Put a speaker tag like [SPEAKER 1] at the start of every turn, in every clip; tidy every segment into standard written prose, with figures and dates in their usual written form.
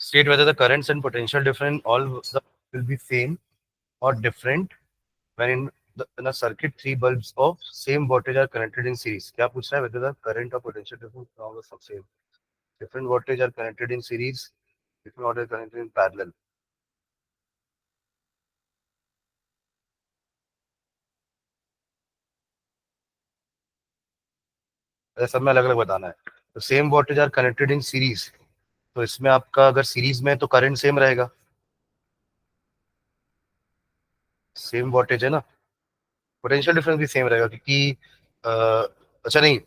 [SPEAKER 1] State whether the currents and potential difference all will be same or different when in a circuit three bulbs of same voltage are connected in series. क्या पूछ रहा है? Whether the current or potential difference all are same. Different voltage are connected in series. Different voltage connected in parallel. सब में अलग अलग बताना है. तो same voltage are connected in series. तो इसमें आपका अगर सीरीज में तो करंट सेम रहेगा. सेम वोल्टेज है ना, पोटेंशियल डिफरेंस भी सेम रहेगा क्योंकि अच्छा नहीं,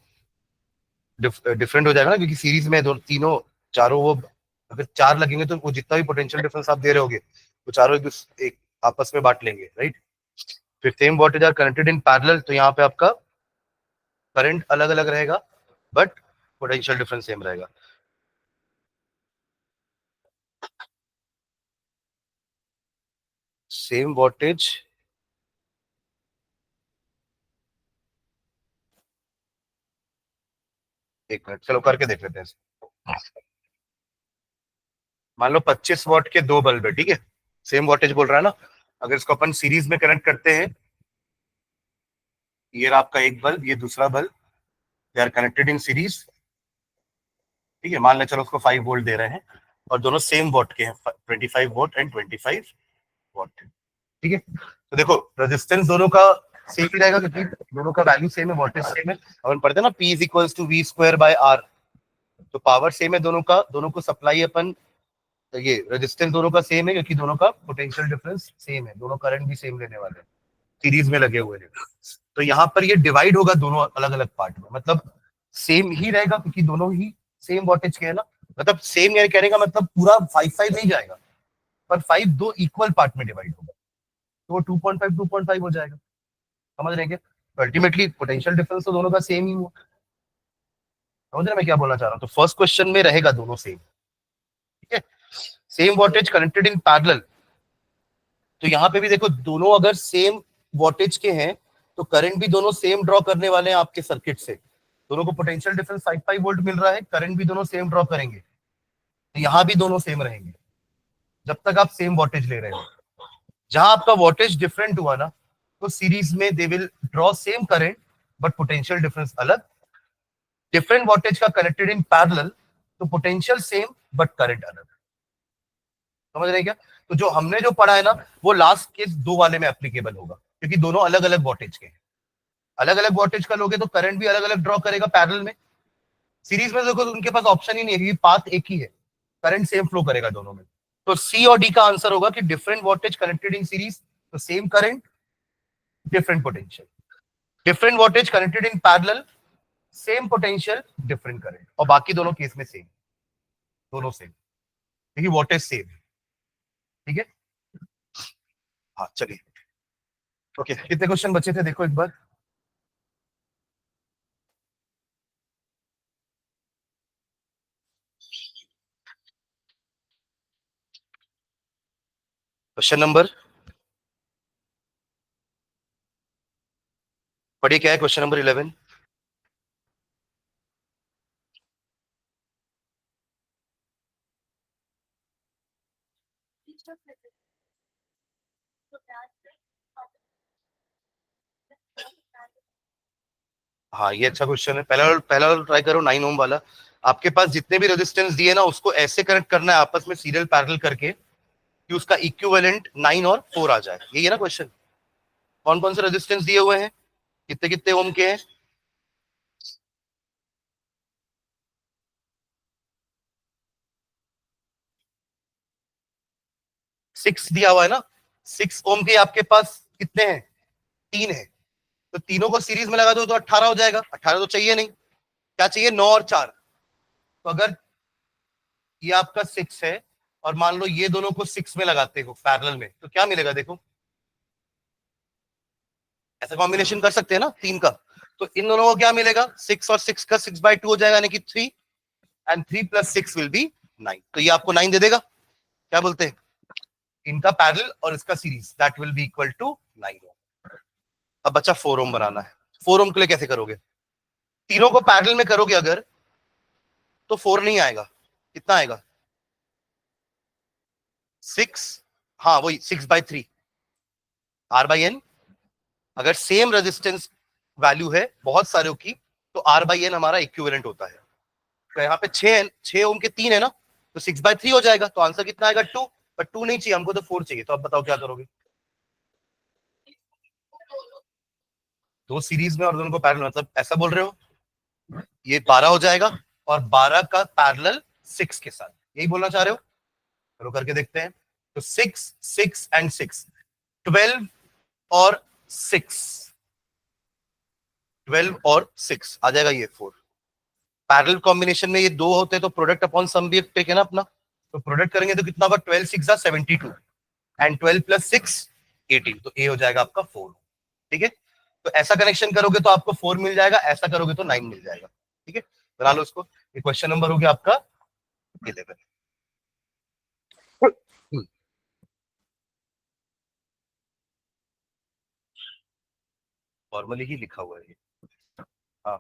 [SPEAKER 1] डिफरेंट हो जाएगा ना क्योंकि सीरीज में दो तीनों चारों वो अगर चार लगेंगे तो वो जितना भी पोटेंशियल डिफरेंस आप दे रहे होगे वो चारों एक आपस में बांट लेंगे, राइट. फिर same voltage are connected in parallel, तो यहाँ पे आपका करंट अलग अलग रहेगा बट पोटेंशियल डिफरेंस सेम रहेगा. सेम वोल्टेज, एक मिनट चलो करके देख लेते हैं. मान लो 25 वॉट के दो बल्ब है, ठीक है. सेम वोल्टेज बोल रहा है ना. अगर इसको अपन सीरीज में कनेक्ट करते हैं, ये रहा आपका एक बल्ब, ये दूसरा bulb, they are connected in series, ठीक है. मान लें चलो उसको 5 वोल्ट दे रहे हैं और दोनों सेम वोट के हैं, 25 वोट एंड 25 वोट, ठीक है. तो देखो रेजिस्टेंस दोनों का सेम ही रहेगा क्योंकि दोनों का वैल्यू सेम है, वोल्टेज सेम है. अपन पढ़ते हैं ना P is equals to V square by R. तो पावर सेम है दोनों का, दोनों को सप्लाई अपन, ये रेजिस्टेंस दोनों का सेम है क्योंकि दोनों का पोटेंशियल डिफरेंस सेम है, दोनों करंट भी सेम लेने वाले हैं, सीरीज में लगे हुए हैं. तो यहाँ पर ये डिवाइड होगा दोनों अलग अलग पार्ट में, मतलब सेम ही रहेगा क्योंकि दोनों ही सेम वोल्टेज के है ना. मतलब सेम यानी कहने का मतलब पूरा 5 नहीं जाएगा, पर 5 दो इक्वल पार्ट में डिवाइड होगा, तो वो 2.5 हो जाएगा. समझ रहे हैं क्या? अल्टीमेटली पोटेंशियल डिफरेंस तो दोनों का सेम ही हुआ. समझ रहे हैं मैं क्या बोलना चाह रहा हूँ? तो फर्स्ट क्वेश्चन में रहेगा दोनों सेम, ठीक है. Same voltage connected in parallel, तो यहाँ पे भी देखो दोनों अगर सेम वोल्टेज के हैं तो करंट भी दोनों सेम ड्रॉ करने वाले हैं आपके सर्किट से. दोनों को पोटेंशियल डिफरेंस 5 वोल्ट मिल रहा है, करंट भी दोनों सेम ड्रॉ करेंगे, तो यहाँ भी दोनों सेम रहेंगे जब तक आप सेम वोल्टेज ले रहे हो. जहां आपका वोल्टेज डिफरेंट हुआ ना, तो सीरीज में they will draw same current but potential difference अलग. डिफरेंट वोल्टेज का कनेक्टेड इन पैरेलल, तो पोटेंशियल सेम बट करंट अलग. समझ रहे क्या? तो जो हमने जो पढ़ा है ना, वो लास्ट केस दो वाले में एप्लीकेबल होगा क्योंकि दोनों अलग अलग वोल्टेज के हैं. अलग अलग वोल्टेज का लोगे तो करंट भी अलग अलग ड्रॉ करेगा पैरेलल में. सीरीज में देखो तो उनके पास ऑप्शन ही नहीं है क्योंकि पाथ एक ही है, करंट सेम फ्लो करेगा दोनों में. तो सी और डी का आंसर होगा कि different voltage connected in series, तो same current different potential. Different voltage connected in parallel, same potential different current. और बाकी दोनों केस में सेम, दोनों सेम क्योंकि वोल्टेज सेम, ठीक है. हाँ चलिए, ओके. कितने क्वेश्चन बचे थे देखो एक बार. क्वेश्चन नंबर पढ़िए, क्या है क्वेश्चन नंबर 11. हाँ ये अच्छा क्वेश्चन है. पहला पहला ट्राई करो 9 ओम वाला. आपके पास जितने भी रेजिस्टेंस दिए ना उसको ऐसे कनेक्ट करना है आपस में सीरियल पैरेलल करके कि उसका इक्विवेलेंट 9 और 4 आ जाए. यही है ना क्वेश्चन. कौन कौन से रेजिस्टेंस दिए हुए हैं, कितने कितने ओम के हैं? 6 दिया हुआ है ना. 6 ओम के आपके पास कितने हैं? 3 है. तो तीनों को सीरीज में लगा दो तो 18 हो जाएगा. 18 तो चाहिए नहीं, क्या चाहिए? 9 और 4. तो अगर ये आपका 6 है और मान लो ये दोनों को 6 में लगाते हो पैरेलल में, तो क्या मिलेगा देखो. ऐसा कॉम्बिनेशन कर सकते हैं ना तीन का. तो इन दोनों को क्या मिलेगा? 6 और 6 का 6/2 हो जाएगा यानी कि 3, एंड 3 + 6 विल बी 9. तो ये आपको 9 दे देगा. क्या बोलते हैं? इनका पैरेलल और इसका series, that will be equal to 9 ohm. अब बच्चा 4 ओम बनाना है. 4 ओम के लिए कैसे करोगे? तीनों को पैरेलल में करोगे अगर, तो 4 नहीं आएगा. कितना आएगा? 6, हाँ वही 6/3 R/N। अगर सेम रेजिस्टेंस वैल्यू है बहुत सारे की तो R/N हमारा इक्विवेलेंट होता है। तो यहाँ पे 6 ओम के 3 है ना, तो 6/3 हो जाएगा। तो आंसर कितना आएगा 2, पर 2 नहीं चाहिए हमको, तो 4 चाहिए। तो अब बताओ क्या करोगे? दो सीरीज में और दोनों को पैरेलल, मतलब ऐसा बोल रहे हो ये 12 हो जाएगा और 12 का पैरेलल 6 के साथ, यही बोलना चाह रहे हो? चलो करके देखते हैं। तो 6, 6 एंड 6, 12 और 6, 12 और 6 आ जाएगा ये 4। पैरेलल कॉम्बिनेशन में ये दो होते हैं तो प्रोडक्ट अपॉन सम भी एक टेक है ना अपना। तो प्रोडक्ट करेंगे तो कितना होगा? 12 6 72 एंड 12 प्लस 6 18, तो ए हो जाएगा आपका 4। ठीक है, तो ऐसा कनेक्शन करोगे तो आपको 4 मिल जाएगा, ऐसा करोगे तो 9 मिल जाएगा। ठीक है, बना लो इसको। ये क्वेश्चन नंबर हो गया आपका 11। फॉर्मली ही लिखा हुआ है ये। हाँ,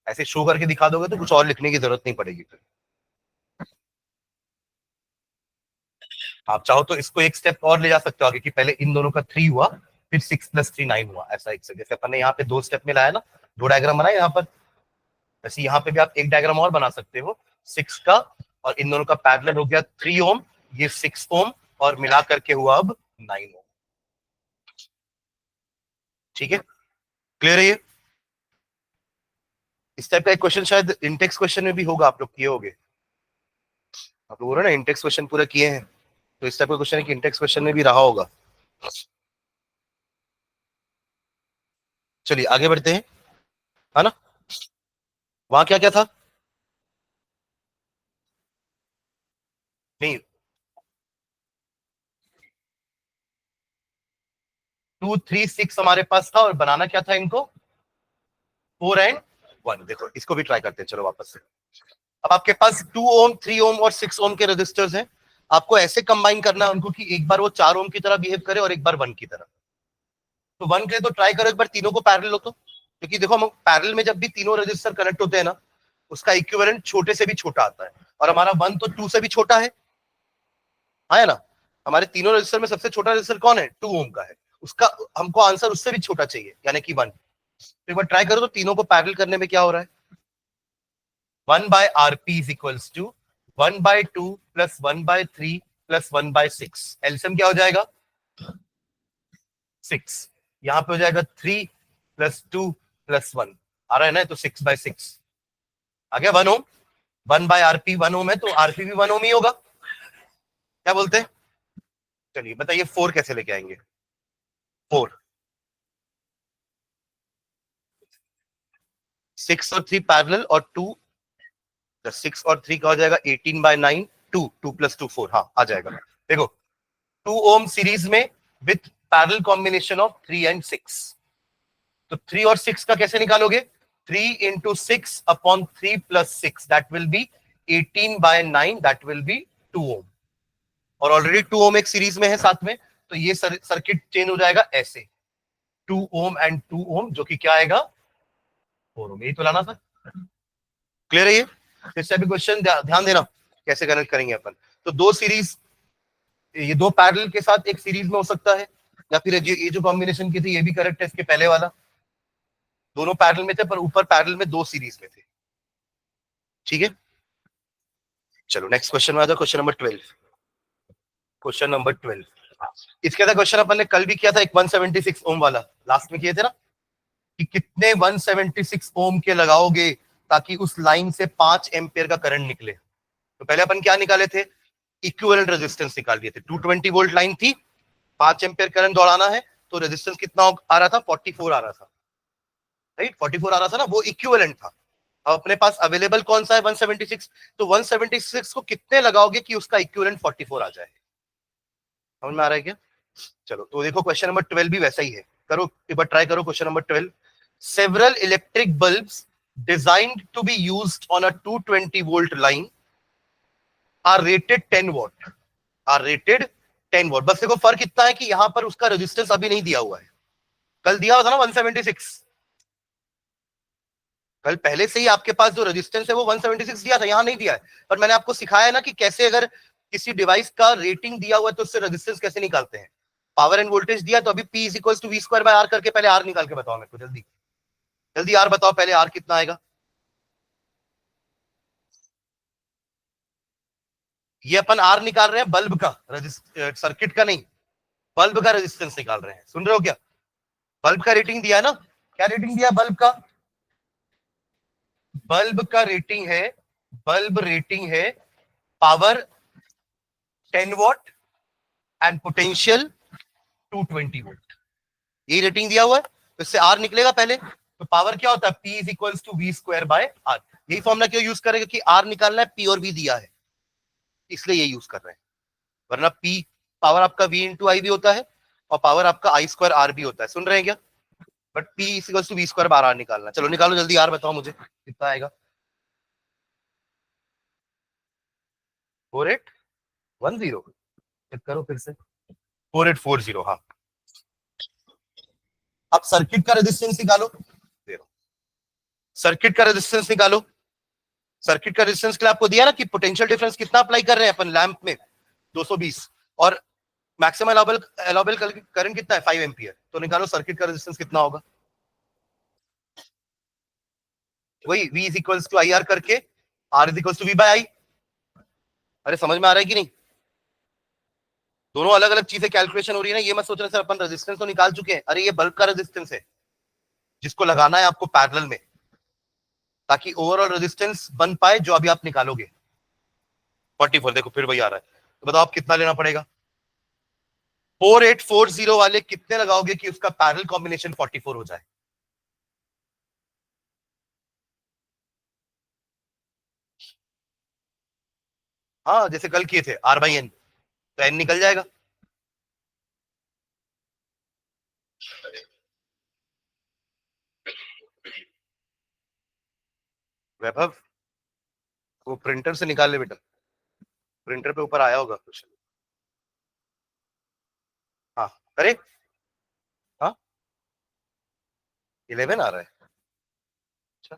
[SPEAKER 1] ऐसे शो करके दिखा दोगे तो कुछ और लिखने की जरूरत नहीं पड़ेगी फिर। आप चाहो तो इसको एक स्टेप और ले जा सकते हो आगे, कि पहले इन दोनों का 3 हुआ, फिर 6 + 3 9 हुआ। ऐसा एक जैसे अपन ने यहाँ पे 2 स्टेप में लाया ना, 2 डायग्राम बनाए यहाँ पर, वैसे यहाँ पे भी आप एक डायग्राम और बना सकते हो 6 का, और इन दोनों का पैरेलल हो गया 3 ओम, ये 6 ओम, और मिला करके हुआ अब 9 ओम। ठीक है, क्लियर है ये? इस टाइप का एक क्वेश्चन शायद इंटेक्स क्वेश्चन में भी होगा, आप लोग किए होंगे। आप लोग बोल रहे ना इंटेक्स क्वेश्चन पूरा किए हैं, तो इस टाइप का क्वेश्चन है कि इंटेक्स क्वेश्चन में भी रहा होगा। चलिए आगे बढ़ते हैं, है ना। वहां क्या क्या था? नहीं, 2 3 6 हमारे पास था, और बनाना क्या था इनको? 4 एंड 1। देखो इसको भी ट्राई करते हैं, चलो वापस से। अब आपके पास 2 ओम, 3 ओम और 6 ओम के रेजिस्टर्स हैं। आपको ऐसे कंबाइन करना है उनको कि एक बार वो 4 ओम की तरह बिहेव करे और एक बार 1 की तरह। तो 1 के लिए तो ट्राई करो एक बार तीनों को पैरेलल हो, तो क्योंकि देखो हम पैरेलल में जब भी तीनों रजिस्टर कनेक्ट होते हैं ना, उसका इक्विवेलेंट छोटे से भी छोटा आता है, और हमारा 1 तो 2 से भी छोटा है। हाँ है ना, हमारे तीनों रजिस्टर में सबसे छोटा रजिस्टर कौन है? 2 ओम का है। उसका हमको आंसर उससे भी छोटा चाहिए, यानी कि 1। तो एक बार ट्राई करो तो तीनों को पैरेलल करने में क्या हो रहा है। 1/RP is equals to 1/2 plus 1/3 plus 1/6। LCM क्या हो जाएगा? 6। यहां पे हो जाएगा 3 + 2 + 1, आ रहा है ना, तो 6/6 आ गया 1 ओम। 1/RP 1 ओम है, तो आरपी भी 1 ओम ही होगा। क्या बोलते हैं? चलिए बताइए 4 कैसे लेके आएंगे? 4, 6 और 3 पैरेलल, और 2, 6 और 3 का हो जाएगा 18/9, 2 2 + 2 4, हाँ आ जाएगा। देखो 2 ओम सीरीज में with parallel combination of 3 and 6। तो 3 और 6 का कैसे निकालोगे? 3 × 6 upon 3 + 6, that will B 18/9, that will B 2 ओम। और ऑलरेडी 2 ओम एक सीरीज में है साथ में, तो ये सर्किट चेंज हो जाएगा ऐसे, 2 ओम एंड 2 ओम, जो कि क्या आएगा? 4 ओम। यही तो लाना था। क्लियर है ये? फिर से अभी क्वेश्चन ध्यान देना कैसे कनेक्ट करेंगे अपन। तो दो सीरीज, ये दो पैरेलल के साथ एक सीरीज में हो सकता है, या फिर ये जो कॉम्बिनेशन की थी ये भी करेक्ट है, इसके पहले वाला दोनों पैरेलल में थे, पर ऊपर पैरेलल में दो सीरीज में थे। ठीक है, चलो नेक्स्ट क्वेश्चन में आ जाओ। Question number 12। क्वेश्चन नंबर 12, इसके अंदर क्वेश्चन अपन ने कल भी किया था, एक 176 ओम वाला लास्ट में किए थे ना, कि कितने 176 ओम के लगाओगे ताकि उस लाइन से 5 एम्पियर का करंट निकले। तो पहले अपन क्या निकाले थे? इक्विवेलेंट रेजिस्टेंस निकाल लिए थे। 220 वोल्ट लाइन थी, 5 एम्पियर करंट दौड़ाना है, तो रेजिस्टेंस कितना आ रहा था? 44 आ रहा था, राइट? 44 आ रहा था ना, वो इक्विवेलेंट था। अब अपने पास अवेलेबल कौन सा है? 176। तो 176 को कितने लगाओगे कि उसका इक्विवेलेंट 44 आ जाए? समझ में आ रहा है क्या? चलो तो देखो क्वेश्चन नंबर 12 भी वैसा ही है। करो एक बार ट्राई करो question number 12। Several electric bulbs designed to be used on a 220 volt line are rated 10 watt, are rated 10 watt. बस देखो फर्क इतना है कि यहां पर उसका रेजिस्टेंस अभी नहीं दिया हुआ है, कल दिया हुआ था ना 176। कल पहले से ही आपके पास जो रेजिस्टेंस है वो 176 दिया था, यहां नहीं दिया है। पर मैंने आपको सिखाया है ना कि कैसे अगर किसी डिवाइस का रेटिंग दिया हुआ है तो उससे रेजिस्टेंस कैसे निकालते हैं? पावर एंड वोल्टेज दिया तो अभी P is equal to V square by R करके पहले आर निकाल के बताओ मेरे को, जल्दी जल्दी आर बताओ पहले, आर कितना आएगा? ये अपन आर निकाल रहे हैं बल्ब का, सर्किट का नहीं, बल्ब का रेजिस्टेंस निकाल रहे हैं, सुन रहे हो क्या? बल्ब का रेटिंग दिया है ना, क्या रेटिंग दिया बल्ब का? बल्ब का रेटिंग है, बल्ब रेटिंग है power 10 what and potential 220 volt, ये रेटिंग दिया हुआ है, तो इससे आर निकलेगा पहले। तो पावर क्या होता है? P is equal to V square by R. यही फॉर्मुला क्यों यूज करेगा? कि आर निकालना है, P और V दिया है, इसलिए ये यूज कर रहे हैं। वरना P पावर आपका V इंटू आई भी होता है और पावर आपका आई स्क्वायर आर भी होता है, सुन रहे हैं क्या? But P is equal to V square bar R निकालना। चलो निकालो जल्दी, आर बताओ मुझे कितना आएगा? 4810, चेक करो फिर से, 4840। हाँ, अब सर्किट का रेजिस्टेंस निकालो, सर्किट का रेजिस्टेंस निकालो। सर्किट का रेजिस्टेंस के लिए आपको दिया ना कि पोटेंशियल डिफरेंस कितना अप्लाई कर रहे हैं अपन लैंप में, 220, और मैक्सिमम अलाउबल करंट कितना है? 5 एम्पियर। तो निकालो सर्किट का रेजिस्टेंस कितना होगा? वही V is equals to I R करके R is equals to V by I. अरे समझ में आ रहा है कि नहीं? दोनों अलग अलग चीजें कैलकुलेशन हो रही है ना, ये मत सोचना सर अपन रेजिस्टेंस तो निकाल चुके हैं। अरे ये बल्ब का रेजिस्टेंस है जिसको लगाना है आपको पैरेलल में, ताकि ओवरऑल रेजिस्टेंस बन पाए जो अभी आप निकालोगे। 44, देखो फिर वही आ रहा है। तो बताओ आप कितना लेना पड़ेगा? 4840 वाले कितने लगाओगे कि उसका पैरेलल कॉम्बिनेशन 44 हो जाए? हाँ, जैसे कल किए थे R बाई एन, तो एन निकल जाएगा। वैभव, वो प्रिंटर से निकाल ले बेटा, प्रिंटर पे ऊपर आया होगा क्वेश्चन। हाँ करे, हाँ 11 आ रहा है, अच्छा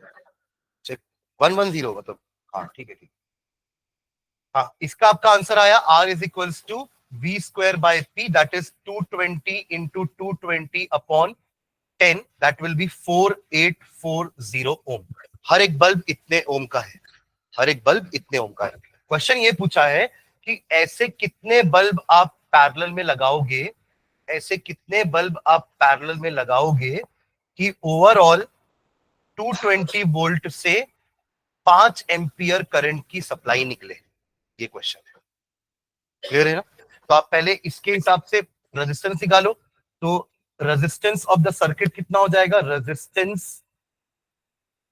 [SPEAKER 1] चेक, 110 मतलब, हाँ ठीक है ठीक। हाँ, इसका आपका आंसर आया R is equals to V square by P, that is 220 into 220 upon 10, that will be 4840 ohm. हर एक बल्ब इतने ओम का है, हर एक बल्ब इतने ओम का है। क्वेश्चन ये पूछा है कि ऐसे कितने बल्ब आप पैरेलल में लगाओगे, ऐसे कितने बल्ब आप पैरेलल में लगाओगे कि ओवरऑल 220 वोल्ट से 5 एम्पियर करंट की सप्लाई निकले, ये क्वेश्चन है। क्लियर है ना? तो आप पहले इसके हिसाब से रेजिस्टेंस निकालो। तो रेजिस्टेंस ऑफ द सर्किट कितना हो जाएगा? Resistance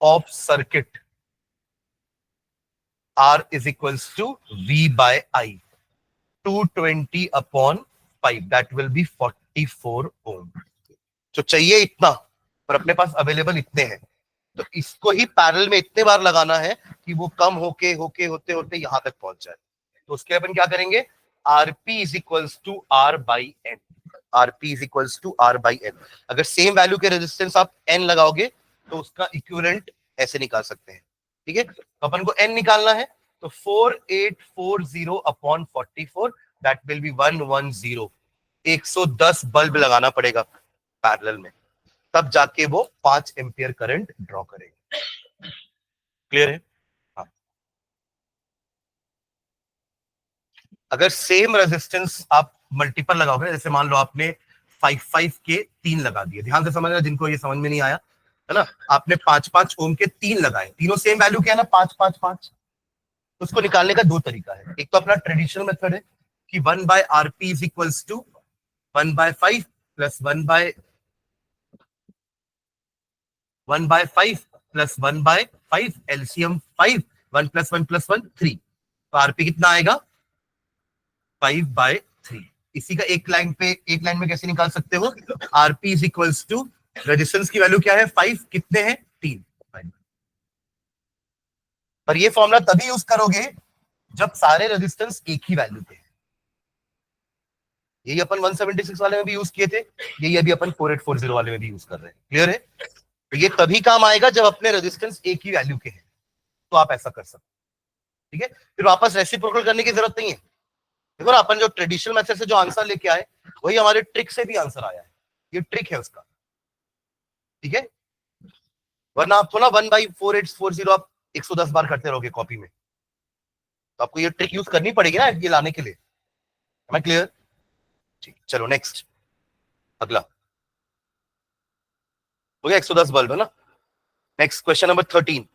[SPEAKER 1] of circuit R is equals to V by I, 220 upon 5, that will be 44 ohm। तो चाहिए इतना, पर अपने पास अवेलेबल इतने हैं, तो इसको ही पैरेलल में इतने बार लगाना है कि वो कम होके होके होते होते यहां तक पहुंच जाए। तो उसके अपन क्या करेंगे? RP is equals to R by N, RP is equals to R by N. अगर सेम वैल्यू के रेजिस्टेंस आप एन लगाओगे तो उसका इक्विवेलेंट ऐसे निकाल सकते हैं, ठीक है? तो अपन को एन निकालना है, तो 4840 upon 44, that will B 110। 110 bulb लगाना पड़ेगा पैरेलल में, तब जाके वो 5 एम्पियर करंट ड्रॉ करेगा। क्लियर है? हाँ। अगर सेम रेजिस्टेंस आप मल्टीपल लगाओगे, जैसे मान लो आपने 5 के 3 लगा दिए, ध्यान से समझना जिनको ये समझ में नहीं आया, है ना? आपने 5 ओम के 3 लगाए, तीनों सेम वैल्यू क्या है ना, 5 उसको निकालने का दो तरीका है। एक तो अपना ट्रेडिशनल मेथड है कि 1/RP is equals to 1/5 plus 1/5 plus 1/5, LCM 5, 1 plus 1 plus 1 3। तो आरपी कितना आएगा? 5/3। इसी का एक लाइन में कैसे निकाल सकते हो? RP is equals to, resistance की वैल्यू क्या है? 5, कितने हैं? 3। पर ये फॉर्मूला तभी यूज करोगे जब सारे रेजिस्टेंस एक ही वैल्यू पे। यही अपन 176 वाले में भी यूज किए थे, यही अभी अपन 4840 वाले में भी यूज कर रहे हैं। क्लियर है? तो ये तभी काम आएगा जब अपने रेजिस्टेंस एक ही वैल्यू के हैं, तो आप ऐसा कर सकते, ठीक है? फिर वापस रेसिप्रोकल करने की जरूरत नहीं है, देखो ना, अपन जो ट्रेडिशनल मेथड से जो आंसर लेके आए वही हमारे ट्रिक से भी आंसर आया है, ये ट्रिक है उसका, ठीक है। वरना आपको ना 1/4840 आप 110 बार करते रहोगे कॉपी में, तो आपको ये ट्रिक यूज करनी पड़ेगी ना ये लाने के लिए। मैं क्लियर? ठीक, चलो नेक्स्ट, अगला हो गया 110 बल्ब है ना। नेक्स्ट क्वेश्चन नंबर 13,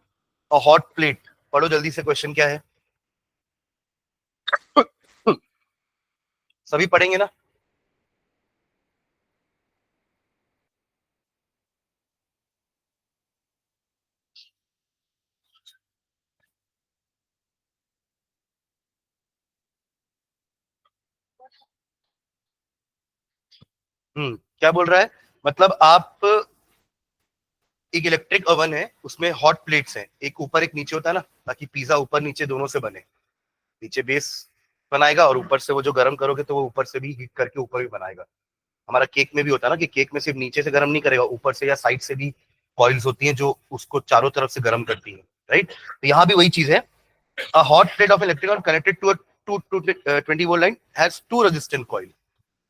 [SPEAKER 1] अ हॉट प्लेट। पढ़ो जल्दी से, क्वेश्चन क्या है? सभी पढ़ेंगे ना? क्या बोल रहा है? मतलब आप, एक इलेक्ट्रिक ओवन है, उसमें हॉट प्लेट्स हैं, एक ऊपर एक नीचे होता है ना, ताकि पिज्जा ऊपर नीचे दोनों से बने। नीचे बेस बनाएगा और ऊपर से वो जो गर्म करोगे तो वो ऊपर से भी हीट करके ऊपर भी बनाएगा। हमारा केक में भी होता है ना कि केक में सिर्फ नीचे से गर्म नहीं करेगा, ऊपर से या साइड से भी कॉइल्स होती हैं जो उसको चारों तरफ से गर्म करती हैं, राइट? तो यहाँ भी वही चीज है। A hot plate of electric oven connected to a 20 volt line has two resistant coil.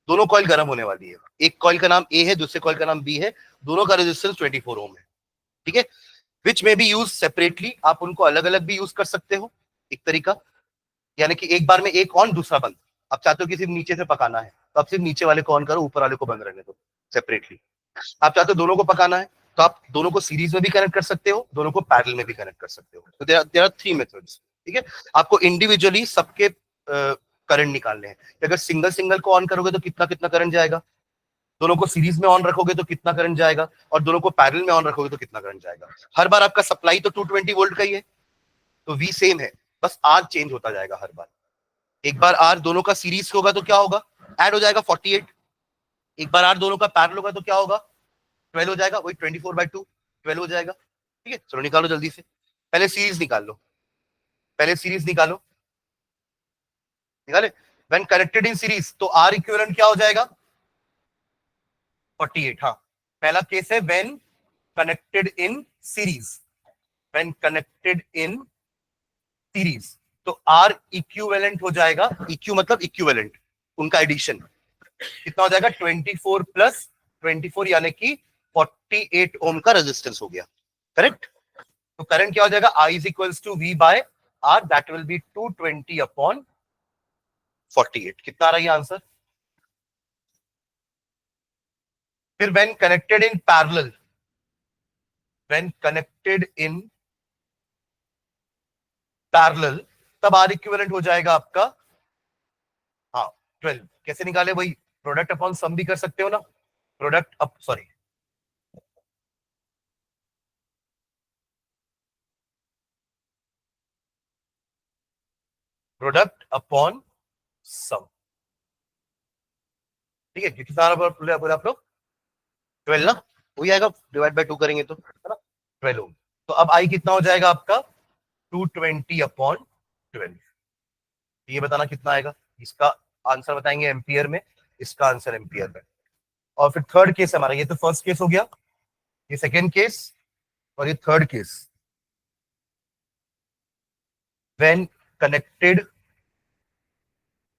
[SPEAKER 1] दोनों कॉइल गर्म होने वाली है, एक कॉइल का नाम ए है, दूसरे कॉइल का नाम बी है, दोनों का रेजिस्टेंस 24 ओम है, ठीक है। विच में बी यूज सेपरेटली, आप उनको अलग अलग भी यूज कर सकते हो, एक तरीका, यानी कि एक बार में एक ऑन दूसरा बंद। आप चाहते हो कि सिर्फ नीचे से पकाना है तो आप सिर्फ नीचे वाले को ऑन करो, ऊपर वाले को बंद रहने दो सेपरेटली। आप चाहते हो दोनों को पकाना है तो आप दोनों को सीरीज में भी कनेक्ट कर सकते हो, दोनों को पैरेलल में भी कनेक्ट कर सकते हो। तो देयर आर 3 मेथड्स, ठीक है। आपको इंडिविजुअली सबके करंट निकालने हैं। अगर सिंगल सिंगल को ऑन करोगे तो कितना कितना करंट जाएगा, दोनों को सीरीज में ऑन रखोगे तो कितना करंट जाएगा, और दोनों को पैरेलल में ऑन रखोगे तो कितना करंट जाएगा। हर बार आपका सप्लाई तो 220 वोल्ट का ही है, तो वी सेम है, बस आर चेंज होता जाएगा हर बार। एक बार आर दोनों का सीरीज होगा तो क्या होगा, ऐड हो जाएगा 48। एक बार आर दोनों का पैरेलल होगा तो क्या होगा, 12 हो जाएगा, वही 24/2 12 हो जाएगा, ठीक है। चलो निकालो जल्दी से, पहले सीरीज निकाल लो, पहले सीरीज निकालो, निकाले। व्हेन कनेक्टेड इन सीरीज तो आर इक्विवेलेंट क्या हो जाएगा, 48। हाँ, पहला केस है when connected in series, when connected in series तो आर इक्विवेलेंट हो जाएगा, इक्यू मतलब इक्विवेलेंट, उनका एडिशन कितना हो जाएगा, 24 प्लस 24 यानी कि 48 ओम का रेजिस्टेंस हो गया, करेक्ट। तो करंट क्या हो जाएगा, I is equals to V by R, that will be 220 upon 48। कितना आ रहा है आंसर? फिर when connected in parallel, when connected in parallel तब आर इक्विवेलेंट हो जाएगा आपका, हाँ 12। कैसे निकाले, वही प्रोडक्ट अपॉन सम भी कर सकते हो ना, product up sorry, product upon sum, ठीक है। कितना बोले आप लोग, 12 ना, वही आएगा, डिवाइड बाय 2 करेंगे तो, है ना, 12 ओम। तो अब आई कितना हो जाएगा आपका, 220/12। ये बताना कितना आएगा, इसका आंसर बताएंगे एम्पियर में, इसका आंसर एम्पियर में। और फिर थर्ड केस हमारा, ये तो फर्स्ट केस हो गया, ये सेकेंड केस, और ये third case, when connected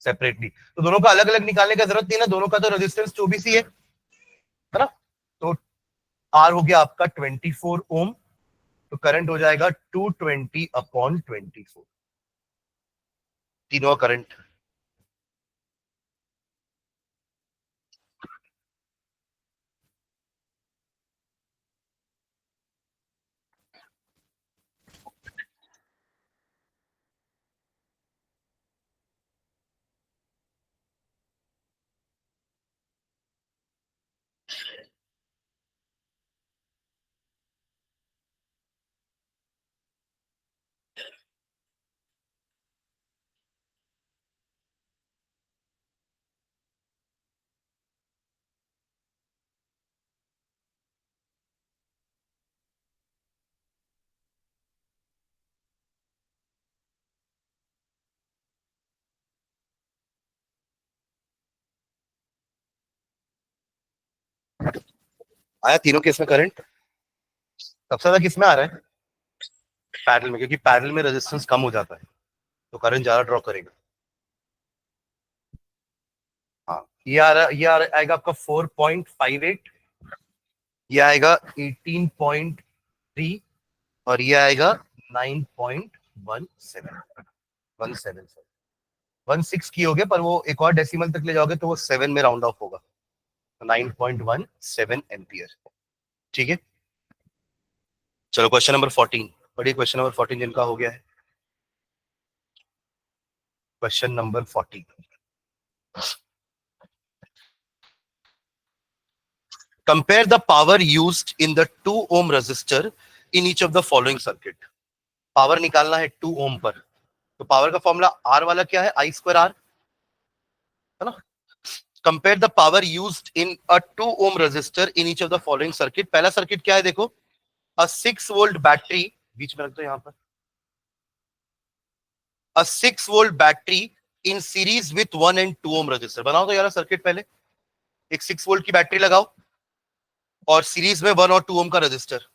[SPEAKER 1] separately. तो दोनों का अलग अलग निकालने का जरूरत नहीं है ना, दोनों का तो रेजिस्टेंस 24 ही है ना। तो आर हो गया आपका 24 ओम, तो करंट हो जाएगा 220/24, तीनों करंट। आया तीनों केस में करंट, सबसे ज्यादा किस में आ रहा है, पैरेलल में, क्योंकि पैरेलल में रेजिस्टेंस कम हो जाता है तो करंट ज्यादा ड्रॉ करेगा। आएगा आपका 4.58, ये आएगा 18.3 और ये आएगा 9.17 16 की हो गया, पर वो एक और डेसिमल तक ले जाओगे तो वो 7 में राउंड ऑफ होगा, 9.17 एम्पियर। ठीक है, चलो क्वेश्चन नंबर 14 पढ़िए। क्वेश्चन नंबर 14 जिनका हो गया है, question number 14। Compare the power used in the 2 ohm resistor in each of the following circuit. Power निकालना है 2 ओम पर, तो पावर का फॉर्मूला आर वाला क्या है, आई स्क्वायर आर, है ना। Compare the power used in a 2 ohm resistor in each of the following circuit. पहला सर्किट क्या है देखो, अ 6 वोल्ट बैटरी, बीच में रख दो यहां पर, a 6 volt battery in series with 1 and 2 ohm resistor. बनाओ तो यार सर्किट, पहले एक 6 वोल्ट की बैटरी लगाओ और सीरीज में 1 और 2 ओम का रेजिस्टर।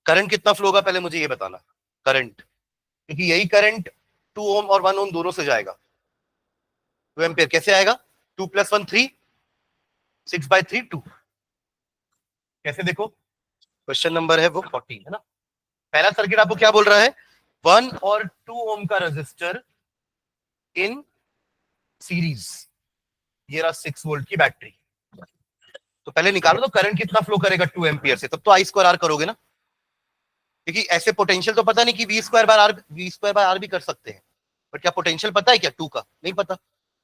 [SPEAKER 1] करंट कितना फ्लो होगा पहले मुझे ये बताना, करंट, क्योंकि यही करंट 2 ओम और 1 ओम दोनों से जाएगा। 2 एम्पियर कैसे आएगा, 2 + 1 3, 6/3 2। कैसे देखो, क्वेश्चन नंबर है वो 14, है ना। पहला सर्किट आपको क्या बोल रहा है, 1 और 2 ओम का रेजिस्टर इन सीरीज, ये रहा 6 वोल्ट की बैटरी। तो पहले निकालो तो करंट कितना फ्लो करेगा 2 एम्पियर से, तब तो आई स्क्वायर आर करोगे ना, क्योंकि ऐसे पोटेंशियल तो पता नहीं कि वी स्क्वायर बाय आर भी कर सकते हैं, बट क्या पोटेंशियल पता है क्या 2 का, नहीं पता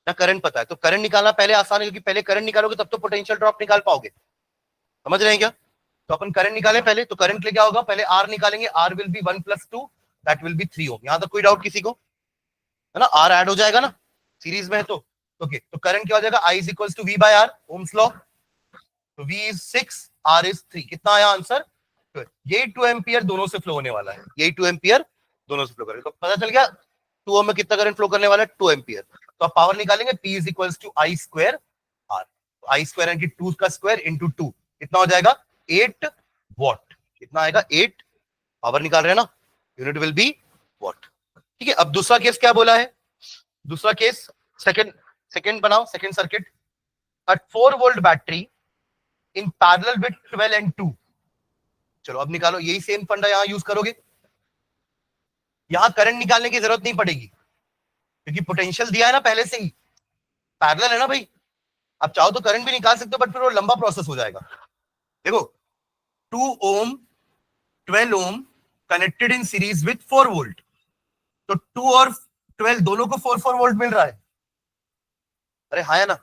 [SPEAKER 1] ना, करंट पता है। तो करंट निकालना पहले आसान है, क्योंकि पहले करंट निकालोगे तब तो पोटेंशियल ड्रॉप निकाल पाओगे, समझ रहे हैं क्या। तो अपन करंट निकाले पहले, तो करंट ले क्या होगा, पहले आर निकालेंगे, R will be 1 + 2 that will be 3 ohm. यहां तक कोई डाउट किसी को, है ना, आर ऐड हो जाएगा ना सीरीज में है तो। ओके, तो करंट क्या हो जाएगा, I is equal to V by R, ohm's law. तो वी इज 6, आर इज 3, कितना आया आंसर, ये 2 एम्पियर दोनों से फ्लो होने वाला है, यही 2 एम्पियर दोनों से फ्लो करेगा। तो पता चल गया 2 ओम में कितना करंट फ्लो करने वाला है, 2 एम्पियर। तो आप पावर निकालेंगे, P is equal to I square R, I square यानी 2 का स्क्वायर इंटू 2, कितना हो जाएगा 8 वॉट, कितना आएगा 8, पावर निकाल रहे हैं ना, यूनिट विल बी वॉट। ठीक है, अब दूसरा केस क्या बोला है, दूसरा केस सेकंड बनाओ, second circuit, at 4 volt battery in parallel with 12 and 2। चलो अब निकालो, यही सेम फंडा यहां यूज करोगे, यहां करंट निकालने की जरूरत नहीं पड़ेगी, क्योंकि पोटेंशियल दिया है ना पहले से ही, पैरेलल है ना भाई। अब चाहो तो करंट भी निकाल सकते हो, बट फिर वो लंबा प्रोसेस हो जाएगा। देखो 2 ohm 12 ohm connected in series with 4 volt, तो 2 और 12 दोनों को 4 वोल्ट मिल रहा है। अरे हाँ है ना,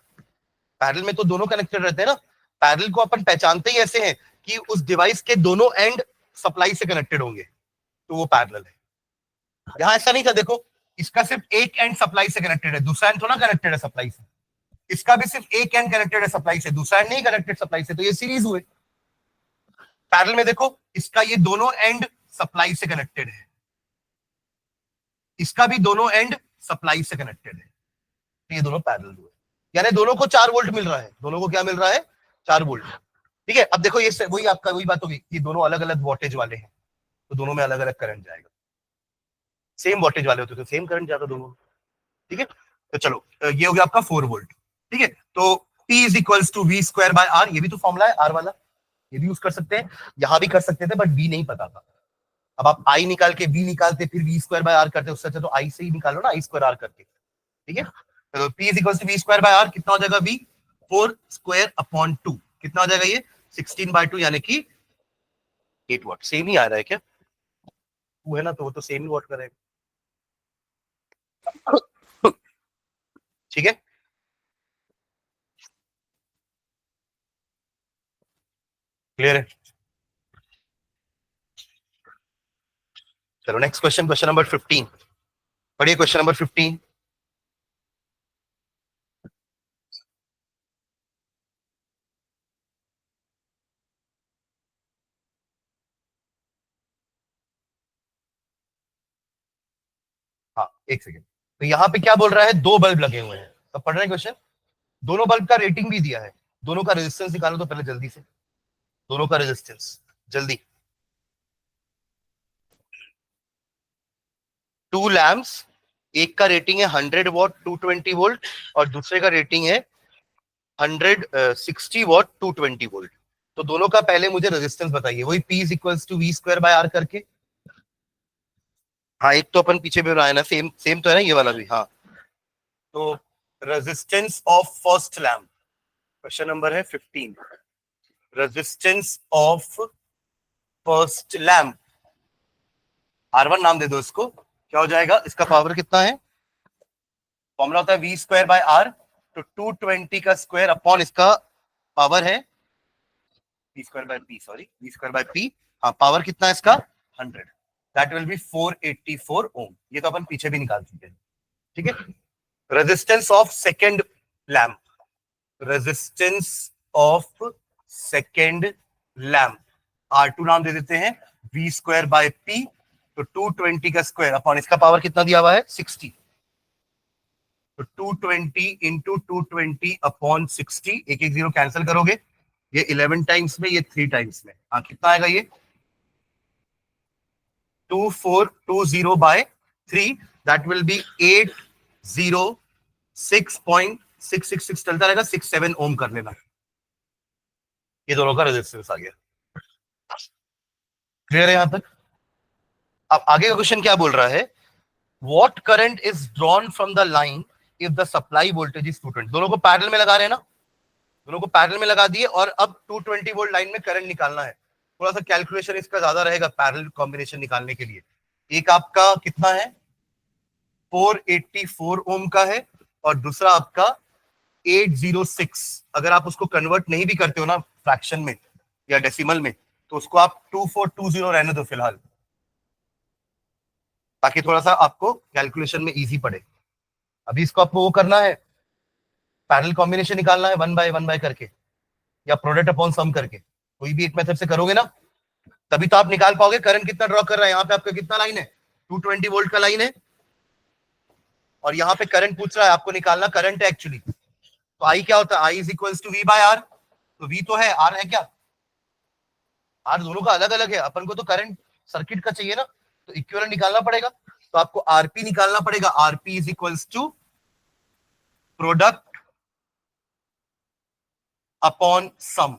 [SPEAKER 1] पैरेलल में तो दोनों कनेक्टेड रहते हैं ना। पैरेलल को अपन पहचानते ही ऐसे हैं कि उस डिवाइस के दोनों एंड सप्लाई से कनेक्टेड होंगे, तो वो पैरेलल है। यहां ऐसा नहीं था, देखो इसका सिर्फ एक एंड सप्लाई से कनेक्टेड है, दूसरा एंड तो ना कनेक्टेड है सप्लाई से। इसका भी सिर्फ एक एंड कनेक्टेड है सप्लाई से, दूसरा एंड नहीं कनेक्टेड सप्लाई से, तो ये सीरीज हुए। पैरेलल में देखो, इसका ये दोनों एंड सप्लाई से कनेक्टेड है, इसका भी दोनों एंड सप्लाई से कनेक्टेड है, ये दोनों पैरेलल हुए, यानी दोनों को 4 वोल्ट मिल रहा है, दोनों को क्या मिल रहा है, 4 वोल्ट। ठीक है, अब देखो ये वही आपका वही बात होगी, ये दोनों अलग अलग वोल्टेज वाले हैं, तो दोनों में अलग अलग करंट जाएगा। सेम वोल्टेज वाले होते तो सेम करंट जाता दोनों में। ठीक है, तो चलो ये हो गया आपका 4 वोल्ट। ठीक है, तो P is equals to V square by R, ये भी तो फॉर्मूला है आर वाला, ये भी यूज कर सकते हैं, यहां भी कर सकते थे, बट बी नहीं पता था। अब आप आई निकाल के बी निकालते, फिर वी स्क्वायर बाय आर करते, उससे अच्छा तो आई से ही निकालो ना, आई स्क्वायर आर करके। ठीक है, तो P is equals to V square by R, कितना हो जाएगा, वी 4 स्क्वायर अपॉन 2, कितना हो जाएगा ये 16/2, यानी कि 8 वॉट। सेम ही आ रहा है क्या, वो है ना, तो वो तो सेम ही वॉट करेगा। ठीक है, क्लियर है। चलो नेक्स्ट क्वेश्चन, क्वेश्चन नंबर 15 पढ़िए, क्वेश्चन नंबर 15। हाँ एक सेकेंड, तो यहाँ पे क्या बोल रहा है, 2 बल्ब लगे हुए हैं, तो पढ़ रहे हैं क्वेश्चन, दोनों बल्ब का रेटिंग भी दिया है, दोनों का रेजिस्टेंस निकालो तो पहले जल्दी से, दोनों का रेजिस्टेंस जल्दी। 2 लैम्प्स एक का रेटिंग है 100 वॉट 220 वोल्ट और दूसरे का रेटिंग है 160 वॉट 220 वोल्ट। तो दोनों का पहले मुझे रेजिस्टेंस बताइए, वही P is equals to V square by R करके। हाँ, एक तो अपन पीछे भी बनाया ना, सेम सेम तो है ना ये वाला भी। हाँ, तो resistance of first lamp, question number है 15। Resistance of first lamp, R1 नाम दे दो इसको, क्या हो जाएगा, इसका पावर कितना है, फॉर्मूला होता है वी स्क्वायर बाय आर, तो 220 का स्क्वायर अपॉन इसका पावर है V square by P, sorry V square by P. हाँ, पावर कितना है इसका 100, दैट विल बी 484 ओम। ये तो अपन पीछे भी निकाल चुके हैं, ठीक है। Resistance of second lamp, resistance of second lamp, R2 नाम दे देते हैं वी स्क्वायर बाय पी, तो 220 का स्क्वायर अपॉन इसका पावर कितना दिया हुआ है 60, तो 220 इंटू 220 अपॉन 60, एक एक जीरो कैंसिल करोगे, ये 11 टाइम्स में, ये 3 टाइम्स में, हाँ कितना आएगा ये 2420 बाय 3, दैट विल बी 806.666 चलता रहेगा, 67 ओम कर लेना। ये दोनों का रेजिस्टेंस आ गया, क्लियर है यहां तक। अब आगे का क्वेश्चन क्या बोल रहा है, what current is drawn from the line if the supply voltage is 220। दोनों को पैरेलल में लगा रहे हैं ना, दोनों को पैरेलल में लगा दिए और अब 220 वोल्ट लाइन में करंट निकालना है। थोड़ा सा कैलकुलेशन इसका ज्यादा रहेगा पैरेलल कॉम्बिनेशन निकालने के लिए। एक आपका कितना है 484 ओम का है और दूसरा आपका 806। अगर आप उसको कन्वर्ट नहीं भी करते हो ना फ्रैक्शन में या डेसिमल में, तो उसको आप 2420 रहने दो फिलहाल, ताकि थोड़ा सा आपको कैलकुलेशन में इजी पड़े। अभी इसको आपको वो करना है, पैरेलल कॉम्बिनेशन निकालना है वन बाय करके या प्रोडक्ट अपॉन सम करके, कोई भी एक मेथड से करोगे ना, तभी तो आप निकाल पाओगे करंट कितना ड्रॉ कर रहा है। यहाँ पे आपका कितना लाइन है 220 वोल्ट का लाइन है और यहाँ पे करंट पूछ रहा है आपको निकालना, करंट है एक्चुअली। तो आई क्या होता है, I is equals to V by R, तो वी तो है, आर है क्या, आर दोनों का अलग अलग है, अपन को तो करंट सर्किट का चाहिए ना, तो इक्विवेलेंट निकालना पड़ेगा। तो आपको आरपी निकालना पड़ेगा, RP is equals to product upon sum.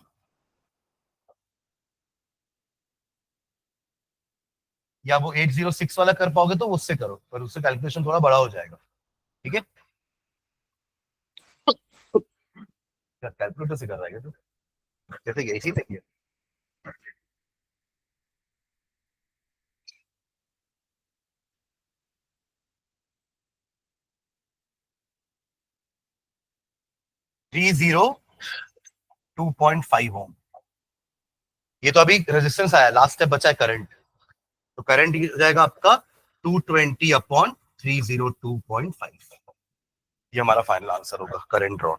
[SPEAKER 1] या वो 806 वाला कर पाओगे तो उससे करो, पर उससे कैलकुलेशन थोड़ा बड़ा हो जाएगा, ठीक है। कैलकुलेटर से कर रहा है तो जैसे इसी पे किया 302.5 ओम। ये तो अभी रेजिस्टेंस आया, लास्ट स्टेप बचा है करंट, तो करंट हो जाएगा आपका 220 अपॉन 302.5। ये हमारा फाइनल आंसर होगा करंट ड्रॉ।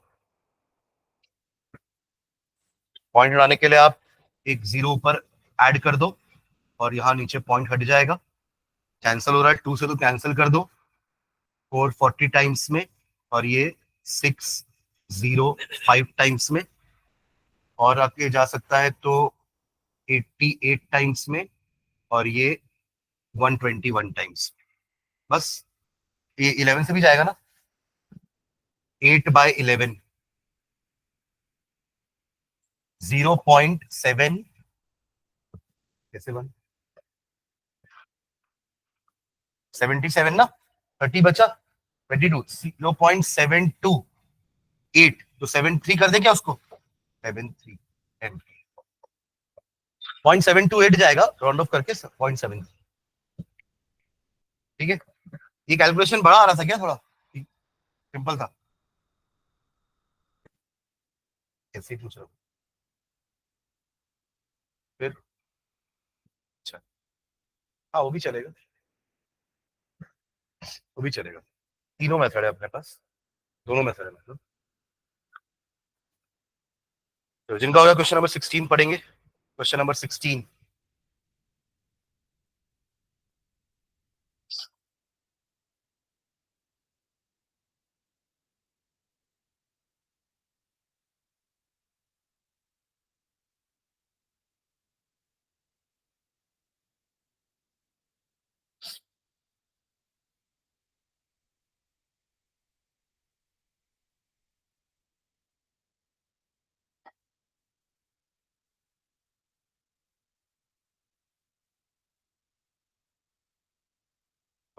[SPEAKER 1] पॉइंट हटाने के लिए आप एक जीरो ऊपर ऐड कर दो और यहाँ नीचे पॉइंट हट जाएगा, कैंसिल हो रहा है, 2 से तो कैंसिल कर दो 440 टाइम्स में और ये 605 टाइम्स में, और आगे जा सकता है तो 88 टाइम्स में और ये 121 टाइम्स। बस ये 11 से भी जाएगा ना, 8/11 0.7, कैसे बन 77 ना, 30 बचा 22, 0.728, तो 73 कर दे क्या उसको, 73 0.728 जाएगा राउंड ऑफ करके 0.7, ठीक है। ये कैलकुलेशन बड़ा आ रहा था क्या, थोड़ा सिंपल था, ऐसे ही पूछ रहा हूँ फिर। अच्छा, हाँ वो भी चलेगा, वो भी चलेगा, तीनों मेथड है अपने पास, दोनों मेथड है मतलब। तो जिनका होगा क्वेश्चन नंबर 16 पढ़ेंगे, क्वेश्चन नंबर 16।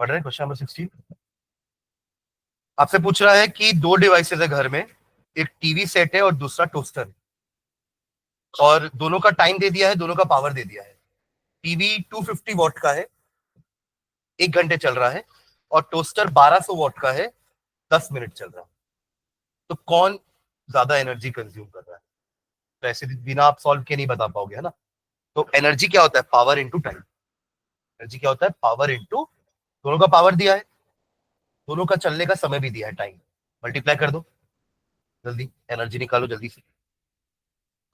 [SPEAKER 1] पढ़ रहे हैं क्वेश्चन नंबर 16। आपसे पूछ रहा है कि दो डिवाइसेस है घर में, एक टीवी सेट है और दूसरा टोस्टर है, और दोनों का टाइम दे दिया है, दोनों का पावर दे दिया है। टीवी 250 वॉट का है, 1 घंटे चल रहा है, और टोस्टर 1200 वॉट का है, 10 मिनट चल रहा है। तो कौन ज्यादा एनर्जी कंज्यूम कर रहा है? तो ऐसे बिना आप सॉल्व के नहीं बता पाओगे, है ना। तो एनर्जी क्या होता है? Power into time. एनर्जी क्या होता है? पावर इंटू, दोनों का पावर दिया है, दोनों का चलने का समय भी दिया है, टाइम। मल्टीप्लाई कर दो, जल्दी एनर्जी निकालो जल्दी से।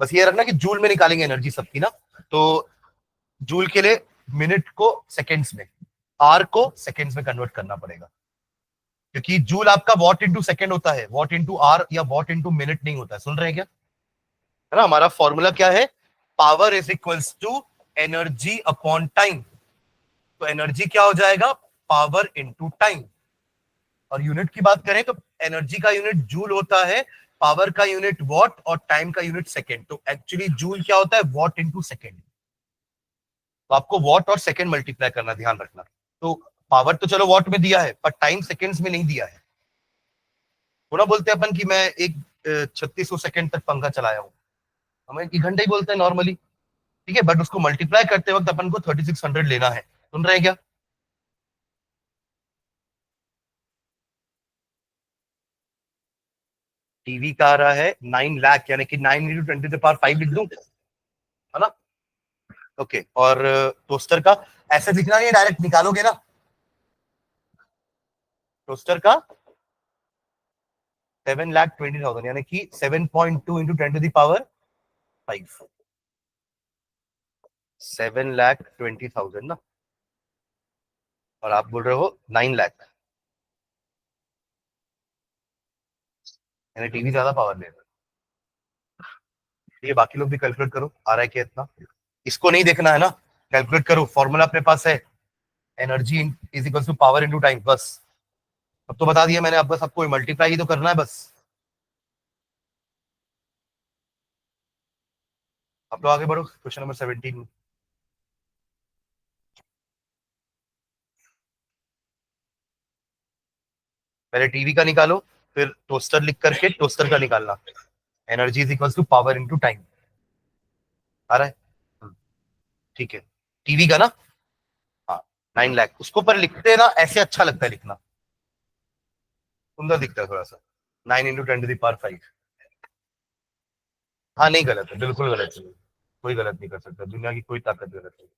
[SPEAKER 1] बस ये रखना कि जूल में निकालेंगे एनर्जी सबकी ना। तो जूल के लिए मिनट को सेकेंड्स में, आर को सेकेंड्स में कन्वर्ट करना पड़ेगा, क्योंकि जूल आपका वॉट इंटू सेकेंड होता है, वॉट इंटू आर या वॉट इंटू मिनट नहीं होता है। सुन रहे हैं क्या? है ना। हमारा फॉर्मूला क्या है? Power is equals to energy upon time. तो एनर्जी क्या हो जाएगा? Power into time. और यूनिट की बात करें तो एनर्जी का यूनिट जूल होता है, पावर का यूनिट वॉट और टाइम का यूनिट सेकेंड। तो एक्चुअली जूल क्या होता है? What into second. तो आपको वॉट और सेकेंड मल्टीप्लाई करना, ध्यान रखना। तो पावर तो चलो वॉट में दिया है, पर टाइम सेकेंड्स में नहीं दिया है। थोड़ा बोलते हैं अपन कि मैं एक 3600 सेकेंड तक पंखा चलाया हूं, हम 1 घंटा ही बोलते हैं नॉर्मली, ठीक है। बट उसको मल्टीप्लाई करते वक्त अपन को 3600 लेना है। सुन रहे हैं क्या? टीवी का आ रहा है 9 लाख, यानी कि 9 × 10⁵ लिख दूं, है ना। ओके। और टोस्टर का ऐसे लिखना नहीं, डायरेक्ट निकालोगे ना। टोस्टर का 7,20,000, यानी कि 7.2 × 10⁵ 7,20,000 ना। और आप बोल रहे हो 9 लाख, यानी टीवी ज्यादा पावर ले रहा है। ये बाकी लोग भी कैलकुलेट करो, आ रहा है क्या इतना। इसको नहीं देखना है ना, कैलकुलेट करो। फॉर्मूला अपने पास है, energy is equal to power into time. बस अब तो बता दिया मैंने, अब बस आपको मल्टीप्लाई ही तो करना है बस। आप लोग आगे बढ़ो, क्वेश्चन नंबर 17। पहले टीवी का निकालो, फिर टोस्टर लिख करके टोस्टर का निकालना। Energy is equal to power into time. आ रहा है? हम्म, ठीक है। टीवी का ना, हाँ, 9 लाख। उसको पर लिखते हैं ना, ऐसे अच्छा लगता है लिखना, सुंदर दिखता है थोड़ा सा। 9 × 10⁵ हाँ, नहीं गलत है, बिल्कुल गलत नहीं। कोई गलत नहीं कर सकता, दुनिया की कोई ताकत गलत नहीं।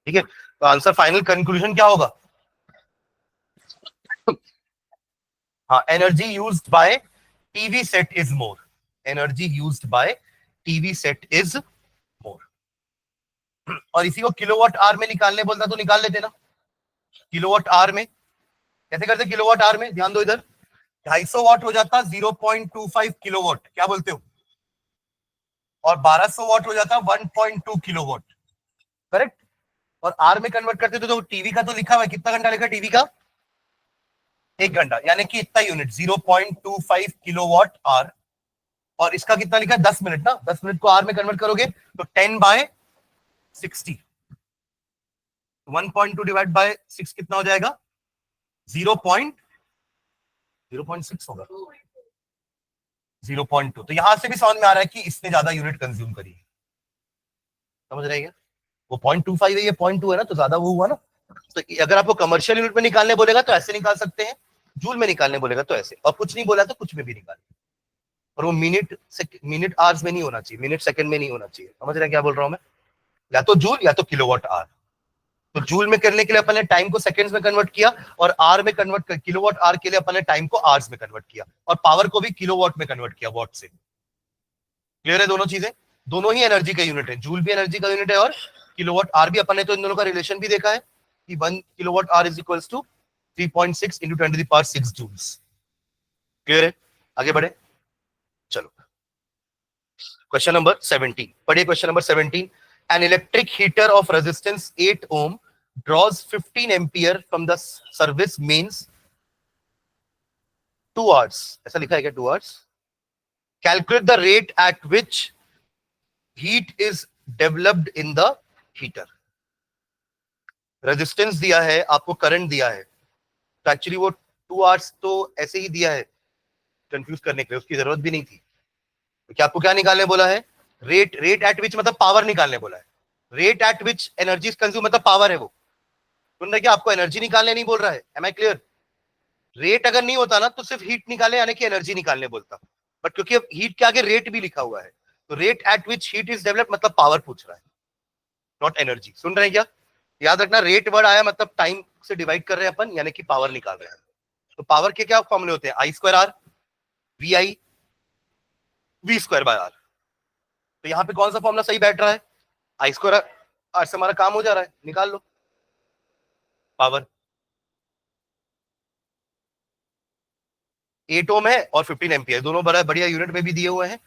[SPEAKER 1] ठीक है, तो आंसर फाइनल कंक्लूजन क्या होगा? हाँ, energy used by TV set is more. Energy used by TV set is more. और इसी को किलोवाट आवर में निकालने बोलता तो निकाल लेते ना। किलोवाट आवर में कैसे करते? किलोवाट आवर में ध्यान दो इधर, 250 वाट हो जाता 0.25 किलोवाट, क्या बोलते हो? और 1200 वाट हो जाता 1.2 किलोवाट, करेक्ट। और आर में कन्वर्ट करते तो टीवी का तो लिखा हुआ है, कितना घंटा लिखा टीवी का? 1 घंटा, यानी कि इतना यूनिट 0.25 किलोवाट आर। और इसका कितना लिखा है? 10 मिनट ना। 10 मिनट को आर में कन्वर्ट करोगे तो 10/60, 1.2 डिवाइड बाय 6 कितना हो जाएगा? 0.06 होगा, 0.2। तो यहां से भी समझ में आ रहा है कि इसने ज्यादा यूनिट कंज्यूम करी है। समझ रहे हैं? वो 0.25 है, ये 0.2 है ना, तो ज्यादा वो हुआ ना। तो अगर आपको कमर्शियल यूनिट में निकालने बोलेगा तो ऐसे निकाल सकते हैं, जूल में निकालने बोलेगा तो ऐसे, और कुछ नहीं बोला तो कुछ में भी निकाल। और वो मिनट आवर्स में नहीं होना चाहिए, मिनट सेकंड में नहीं होना चाहिए। समझ रहे हैं क्या बोल रहा हूं मैं? या तो जूल या तो किलोवाट आवर। तो जूल में करने के लिए अपन ने टाइम को सेकंड्स में कन्वर्ट किया, और आर में कन्वर्ट कर, किलोवाट आवर के लिए अपन ने टाइम को आवर्स में कन्वर्ट किया, और पावर को भी किलोवाट में कन्वर्ट किया, वॉट से। क्लियर है दोनों चीजें? दोनों ही एनर्जी का यूनिट है, जूल भी एनर्जी का यूनिट है और किलोवाट आर भी। अपन ने तो इन दोनों का रिलेशन भी देखा है कि 1 kilowatt hour is equals to 3.6 × 10⁶ joules. Clear है? आगे बढ़े, चलो। क्वेश्चन नंबर 17 पढ़िए। Question number 17, an electric heater of resistance 8 ohm draws 15 ampere from the service means 2 hours। ऐसा लिखा है क्या? 2 hours। Calculate the rate at which heat is developed in the heater. Resistance दिया है आपको, करंट दिया है, तो एक्चुअली वो 2 आवर्स तो ऐसे ही दिया है कंफ्यूज करने के लिए, उसकी जरूरत भी नहीं थी। तो क्या आपको क्या निकालने बोला है? रेट एट विच मतलब पावर निकालने बोला है। Rate at which energy consume मतलब पावर है वो। सुन रहे क्या? आपको एनर्जी निकालने नहीं बोल रहा है। M I clear? रेट अगर नहीं होता ना तो सिर्फ हीट निकालने यानी कि एनर्जी निकालने बोलता, बट क्योंकि अब हीट के आगे रेट भी लिखा हुआ है, तो rate at which heat is develop मतलब पावर पूछ रहा है, नॉट एनर्जी। सुन रहे हैं क्या? याद रखना, रेट वर्ड आया मतलब टाइम से डिवाइड कर रहे हैं अपन, यानी कि पावर निकाल रहे हैं। तो पावर के क्या फॉर्मूले होते हैं? I square R, V I, V square by R. तो यहाँ पे कौन सा फॉर्मूला सही बैठ रहा है? आई स्क्वायर आर से हमारा काम हो जा रहा है, निकाल लो पावर। 8 ओम है और 15 एम्पियर, दोनों बड़ा बढ़िया यूनिट में भी दिए हुए हैं।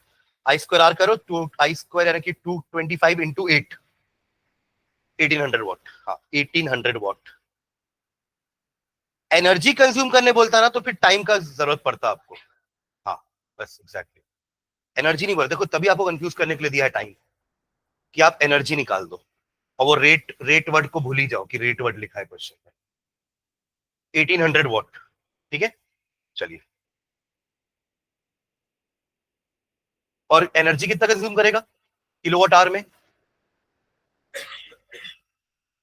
[SPEAKER 1] आई स्क्वायर आर करो, टू आई स्क्वायर यानी कि 225 इंटू 8, 1800 वॉट। हाँ 1800 वॉट। एनर्जी कंज्यूम करने बोलता ना तो फिर टाइम का जरूरत पड़ता आपको। हाँ बस एग्जैक्टली, एनर्जी नहीं बोलते, देखो तभी आपको कंफ्यूज करने के लिए दिया है टाइम, कि आप एनर्जी निकाल दो, और वो रेट वर्ड को भूल ही जाओ कि रेट वर्ड लिखा है क्वेश्चन में। 1800 वॉट, ठीक है। चलिए, और एनर्जी कितना कंज्यूम करेगा किलोवाट आवर में?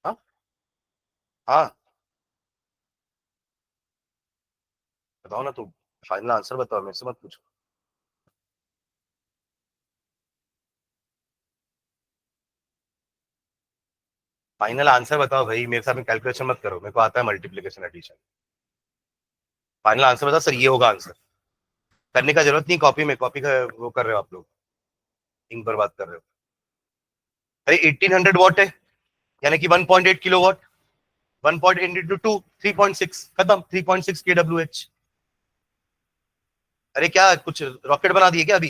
[SPEAKER 1] हाँ हाँ बताओ ना, तो फाइनल आंसर बताओ, मेरे से मत पूछो। फाइनल आंसर बताओ भाई, मेरे साथ में कैलकुलेशन मत करो, मेरे को आता है मल्टीप्लीकेशन एडिशन। फाइनल आंसर बताओ सर, ये होगा आंसर। करने का जरूरत नहीं, कॉपी में, कॉपी का वो कर रहे हो आप लोग, इंक बर्बाद कर रहे हो। अरे 1800 वॉट है, यानी कि 1.8 किलो वॉट। 1.8 इंटू 2, 3.6, खत्म। 3.6 kWh। अरे क्या कुछ रॉकेट बना दिए क्या अभी?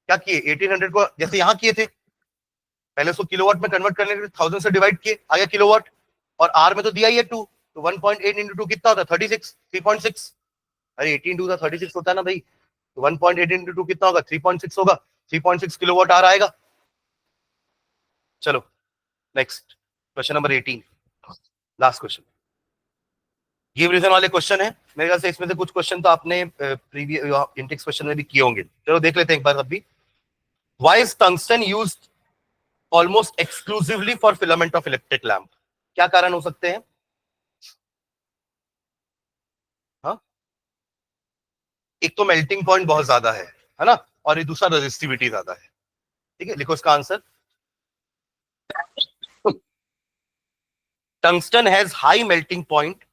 [SPEAKER 1] क्या किए? 1800 को जैसे यहाँ किए थे, पहले उसको किलोवाट में कन्वर्ट करने के लिए 1000 से डिवाइड किए, आ गया किलोवाट। और आर में तो दिया ही है 2, तो 1.8 इंटू 2 कितना होता है? 36, 3.6। अरे 18 टू 36 होता है ना भाई, तो 1.8 इंटू 2 कितना होगा? 3.6 होगा। 3.6 किलोवाट आर आएगा। चलो next, question number 18, last question. Give reason वाले क्वेश्चन है, मेरे ख्याल से इसमें से कुछ क्वेश्चन तो आपने प्रीवियस इंटेक्स क्वेश्चन में भी किए होंगे। चलो देख लेते हैं एक बार अभी। Why is tungsten used almost exclusively for filament of electric lamp? क्या कारण हो सकते हैं? हाँ, एक तो मेल्टिंग पॉइंट बहुत ज्यादा है ना, और ये दूसरा रेजिस्टिविटी ज्यादा है। ठीक है, लिखो इसका answer. Tungsten has high melting point,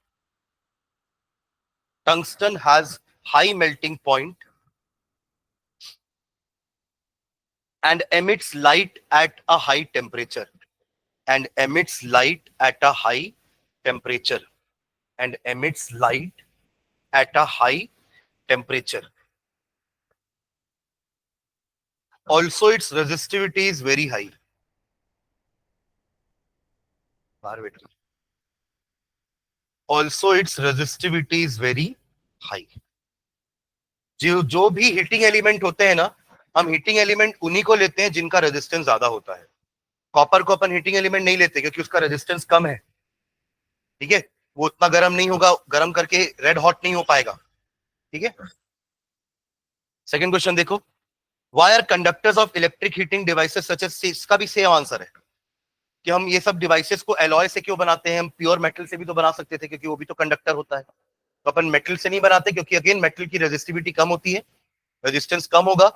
[SPEAKER 1] tungsten has high melting point and emits light at a high temperature, and emits light at a high temperature, and emits light at a high temperature. Also its resistivity is very high. Also its resistivity is very high. जो भी heating element होते हैं ना, हम heating element उन्हीं को लेते हैं जिनका रेजिस्टेंस ज्यादा होता है। कॉपर को अपन हीटिंग एलिमेंट नहीं लेते क्योंकि उसका रेजिस्टेंस कम है। ठीक है, वो उतना गर्म नहीं होगा, गर्म करके रेड हॉट नहीं हो पाएगा। ठीक है, सेकंड क्वेश्चन देखो। Why are conductors of electric heating devices such as, इसका भी सेम आंसर है कि हम ये सब डिवाइसेस को एलॉय से क्यों बनाते हैं? हम प्योर मेटल से भी तो बना सकते थे क्योंकि वो भी तो कंडक्टर होता है। तो अपन मेटल से नहीं बनाते क्योंकि अगेन मेटल की रेजिस्टिविटी कम होती है, रेजिस्टेंस कम होगा।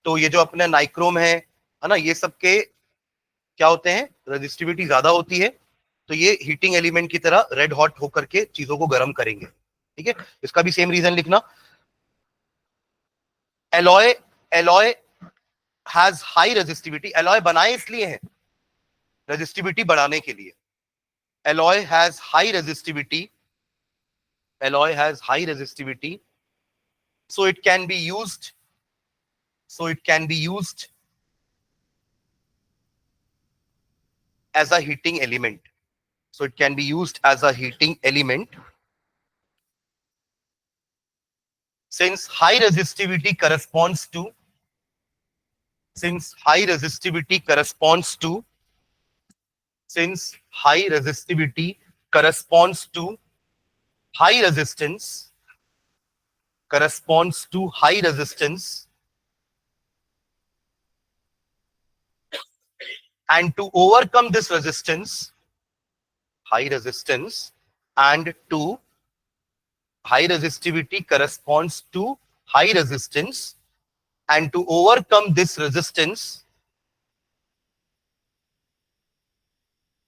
[SPEAKER 1] तो ये जो अपने नाइक्रोम है ना, ये सब के क्या होते हैं? रेजिस्टिविटी ज्यादा होती है, तो ये हीटिंग एलिमेंट की तरह रेड हॉट होकर के चीजों को गर्म करेंगे। ठीक है, इसका भी सेम रीजन लिखना। Alloy, alloy has high resistivity, alloy बनाए इसलिए हैं रेजिस्टिविटी बढ़ाने के लिए। Alloy has high resistivity, alloy has high resistivity, so it can be used, so it can be used as a heating element, so it can be used as a heating element since high resistivity corresponds to, since high resistivity corresponds to since high resistivity corresponds to high resistance and to overcome this resistance, high resistance and to high resistivity corresponds to high resistance, and to overcome this resistance,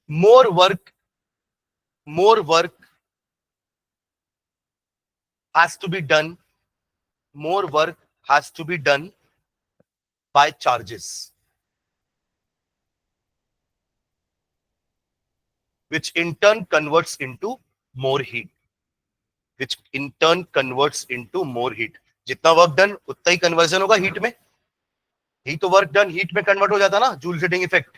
[SPEAKER 1] more work has to be done, more work has to be done by charges, which in turn converts into more heat, which in turn converts into more heat. जितना work done उतना ही conversion होगा heat में, ही तो work done heat में convert हो जाता ना, joule heating effect,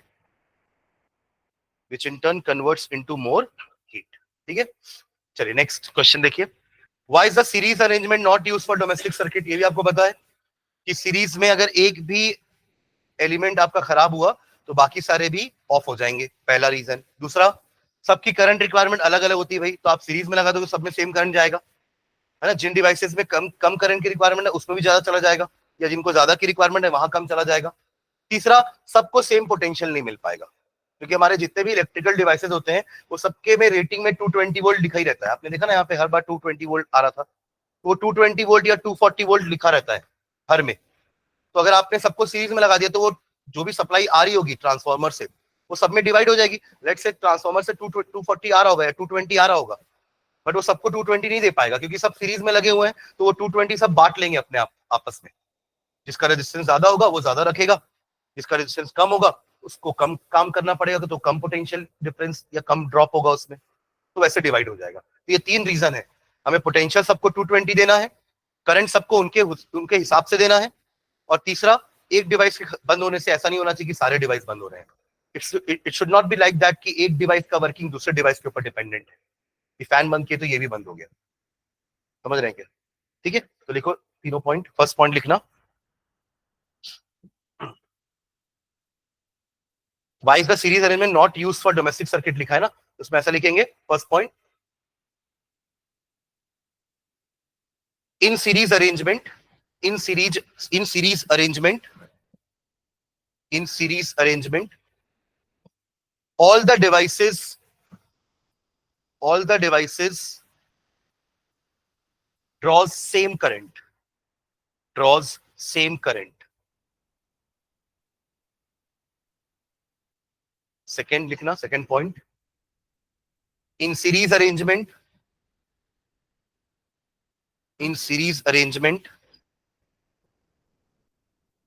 [SPEAKER 1] which in turn converts into more heat. ठीक है, चलिए नेक्स्ट क्वेश्चन देखिए. Why is the series arrangement not used for domestic circuit? ये भी आपको पता है कि सीरीज में अगर एक भी एलिमेंट आपका खराब हुआ तो बाकी सारे भी ऑफ हो जाएंगे, पहला रीजन. दूसरा, सबकी करंट रिक्वायरमेंट अलग अलग होती है भाई, तो आप सीरीज में लगा दो तो सब में सेम करंट जाएगा, है ना. जिन डिवाइसेस में कम कम करंट की रिक्वायरमेंट है उसमें भी ज्यादा चला जाएगा, या जिनको ज्यादा की रिक्वायरमेंट है वहां कम चला जाएगा. तीसरा, सबको सेम पोटेंशियल नहीं मिल पाएगा, क्योंकि हमारे जितने भी इलेक्ट्रिकल डिवाइसेस होते हैं वो सबके में रेटिंग में 220 वोल्ट लिखा ही रहता है. आपने देखा ना यहाँ पे हर बार 220 वोल्ट आ रहा था, वो 220 वोल्ट या 240 वोल्ट लिखा रहता है हर में. तो अगर आपने सबको सीरीज में लगा दिया तो वो जो भी सप्लाई आ रही होगी ट्रांसफार्मर से वो सब में डिवाइड हो जाएगी. लेट्स से ट्रांसफार्मर से 240 आ रहा होगा या 220 आ रहा होगा, बट वो सबको 220 नहीं दे पाएगा क्योंकि सब सीरीज में लगे हुए हैं, तो वो 220 सब बांट लेंगे अपने आप आपस में. जिसका रेजिस्टेंस ज्यादा होगा वो ज्यादा रखेगा, जिसका रेजिस्टेंस कम होगा उसको कम काम करना पड़ेगा, तो कम पोटेंशियल डिफरेंस या कम ड्रॉप होगा उसमें, तो वैसे डिवाइड हो जाएगा. तो ये तीन रीजन है. हमें पोटेंशियल सबको 220 देना है, करंट सबको उनके उनके हिसाब से देना है, और तीसरा, एक डिवाइस के बंद होने से ऐसा नहीं होना चाहिए कि सारे डिवाइस बंद हो रहे हैं. It should not be like that कि एक डिवाइस का वर्किंग दूसरे डिवाइस के ऊपर डिपेंडेंट है, कि फैन बंद किए तो ये भी बंद हो गया. समझ रहे हैं क्या? ठीक है, तो लिखो तीनों पॉइंट. फर्स्ट पॉइंट लिखना, why is the series arrangement not used for domestic circuit, लिखा है ना, उसमें ऐसा लिखेंगे. First point, in series arrangement in series arrangement all the devices draws same current. Second लिखना, second point, in series arrangement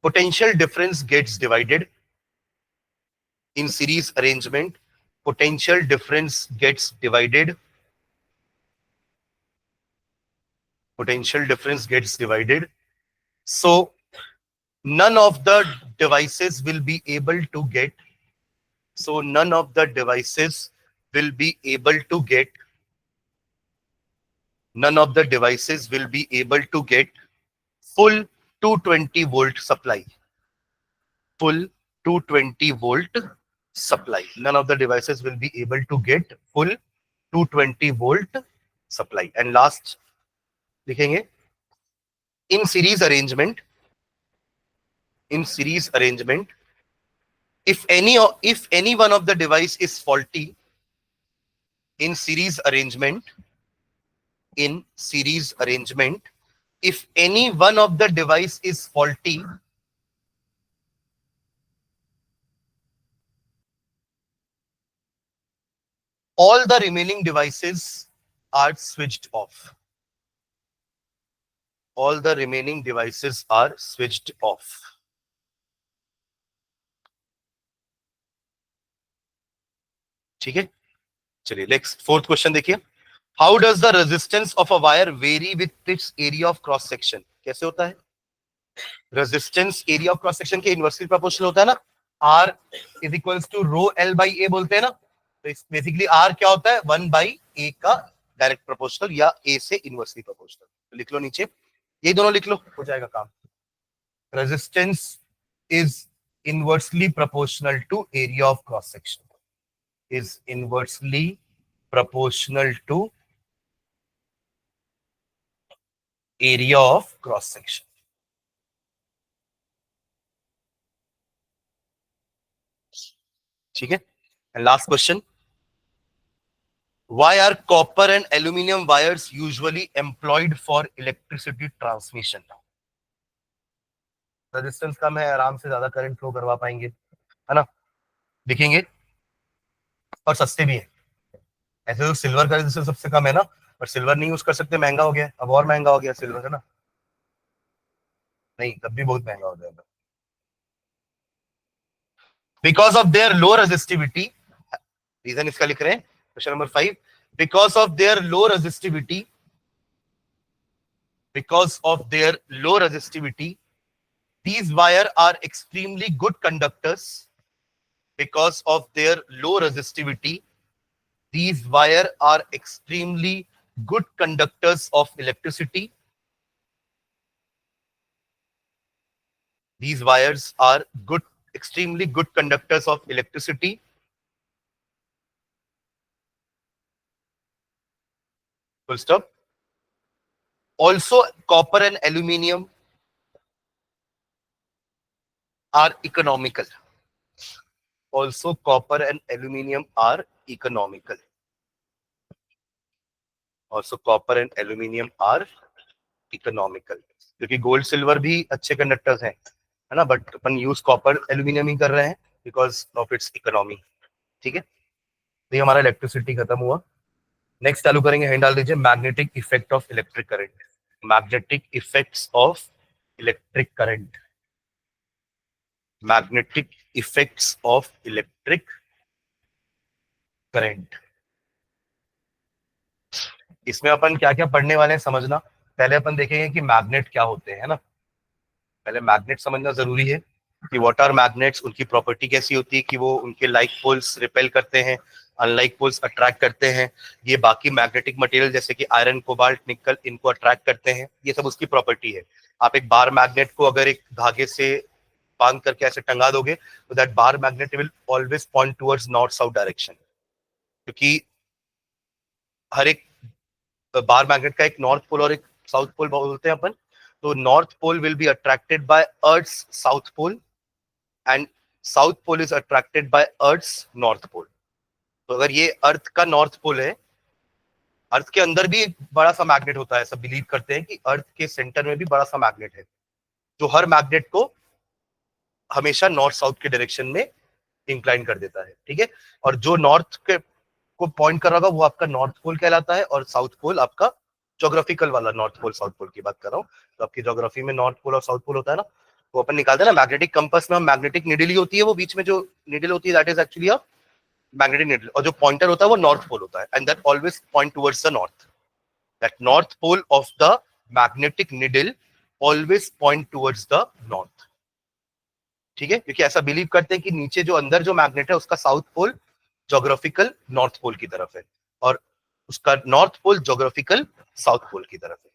[SPEAKER 1] potential difference gets divided. In series arrangement potential difference gets divided. So none of the devices will be able to get full 220 volt supply. Full 220 volt supply. None of the devices will be able to get full 220 volt supply. And last लिखेंगे, in series arrangement, if any one of the device is faulty, in series arrangement, if any one of the device is faulty, all the remaining devices are switched off. All the remaining devices are switched off. ठीक है, चलिए next fourth question देखिए. How does the resistance of a wire vary with its area of cross section? कैसे होता है? Resistance area of cross section के inversely proportional होता है ना. R is equals to rho L by A बोलते हैं ना, तो बेसिकली R क्या होता है? 1 बाई A का डायरेक्ट प्रोपोर्शनल या A से इनवर्सली प्रोपोर्शनल. तो लिख लो नीचे, ये दोनों लिख लो, हो जाएगा काम. Resistance is inversely proportional to area of cross section. is inversely proportional to area of cross section. ठीक है. And last question. Why are copper and aluminum wires usually employed for electricity transmission? Resistance कम है, आराम से ज्यादा current flow करवा पाएंगे, है ना, दिखेंगे और सस्ते भी है. ऐसे तो सिल्वर का रेजिस्टेंस सबसे कम है ना, पर सिल्वर नहीं यूज कर सकते, महंगा हो गया, अब और महंगा हो गया सिल्वर, है ना. नहीं, तब भी बहुत महंगा हो जाएगा. Because of their low resistivity, reason इसका लिख रहे हैं question number 5. Because of their low resistivity, because of their low resistivity, these wires are extremely good conductors. Because of their low resistivity, these wires are extremely good conductors of electricity. These wires are extremely good conductors of electricity. Full stop. Also, copper and aluminium are economical. Also, copper and aluminium are economical. Also, copper and aluminium are economical. क्योंकि gold silver भी अच्छे conductors हैं, है ना, but अपन use copper aluminium ही कर रहे हैं बिकॉज ऑफ इट्स इकोनॉमी. ठीक है, तो ये हमारा इलेक्ट्रिसिटी खत्म हुआ. नेक्स्ट चालू करेंगे, हैंड डाल दीजिए, magnetic effect of electric current. Magnetic effects of electric current. Magnetic effects of electric current. इसमें अपन क्या क्या पढ़ने वाले हैं समझना. पहले अपन देखेंगे कि मैग्नेट क्या होते हैं, है ना. पहले मैग्नेट समझना जरूरी है कि व्हाट आर मैग्नेट्स, उनकी प्रॉपर्टी कैसी होती है, कि वो उनके लाइक पोल्स रिपेल करते हैं, अनलाइक पोल्स अट्रैक्ट करते हैं. ये बाकी मैग्नेटिक मटेरियल जैसे कि आयरन, कोबाल्ट, निकल, इनको अट्रैक्ट करते हैं. ये सब उसकी प्रॉपर्टी है. आप एक बार मैग्नेट को अगर एक धागे से बांध करके ऐसे टंगा दोगे तो that bar magnet will always point towards north south direction. क्योंकि हर एक बार मैग्नेट का एक नॉर्थ पोल और एक साउथ पोल बोलते हैं अपन. तो north pole will be attracted by earth's south pole and south pole is attracted by earth's north pole. तो अगर ये अर्थ का नॉर्थ पोल है, अर्थ के अंदर भी एक बड़ा सा मैग्नेट होता है. सब बिलीव करते हैं कि अर्थ के सेंटर में भी बड़ा सा मैग्नेट है, जो हर मैग्नेट को हमेशा नॉर्थ साउथ के डायरेक्शन में इंक्लाइन कर देता है. ठीक है, और जो नॉर्थ के को पॉइंट कर रहा होगा वो आपका नॉर्थ पोल कहलाता है, और साउथ पोल आपका ज्योग्राफिकल वाला नॉर्थ पोल साउथ पोल की बात कर रहा हूँ. तो आपकी ज्योग्राफी में नॉर्थ पोल और साउथ पोल होता है ना, वो अपन निकालते हैं ना. मैग्नेटिक कंपास में हम मैग्नेटिक निडल ही होती है, वो बीच में जो निडल होती है that is actually a magnetic needle, और जो पॉइंटर होता है वो नॉर्थ पोल होता है, and that always point towards the north. That north pole of the magnetic needle always point towards the north. ठीक है, क्योंकि ऐसा बिलीव करते हैं कि नीचे जो अंदर जो मैग्नेट है उसका south pole geographical north pole की तरफ है और उसका north pole geographical south pole की तरफ है.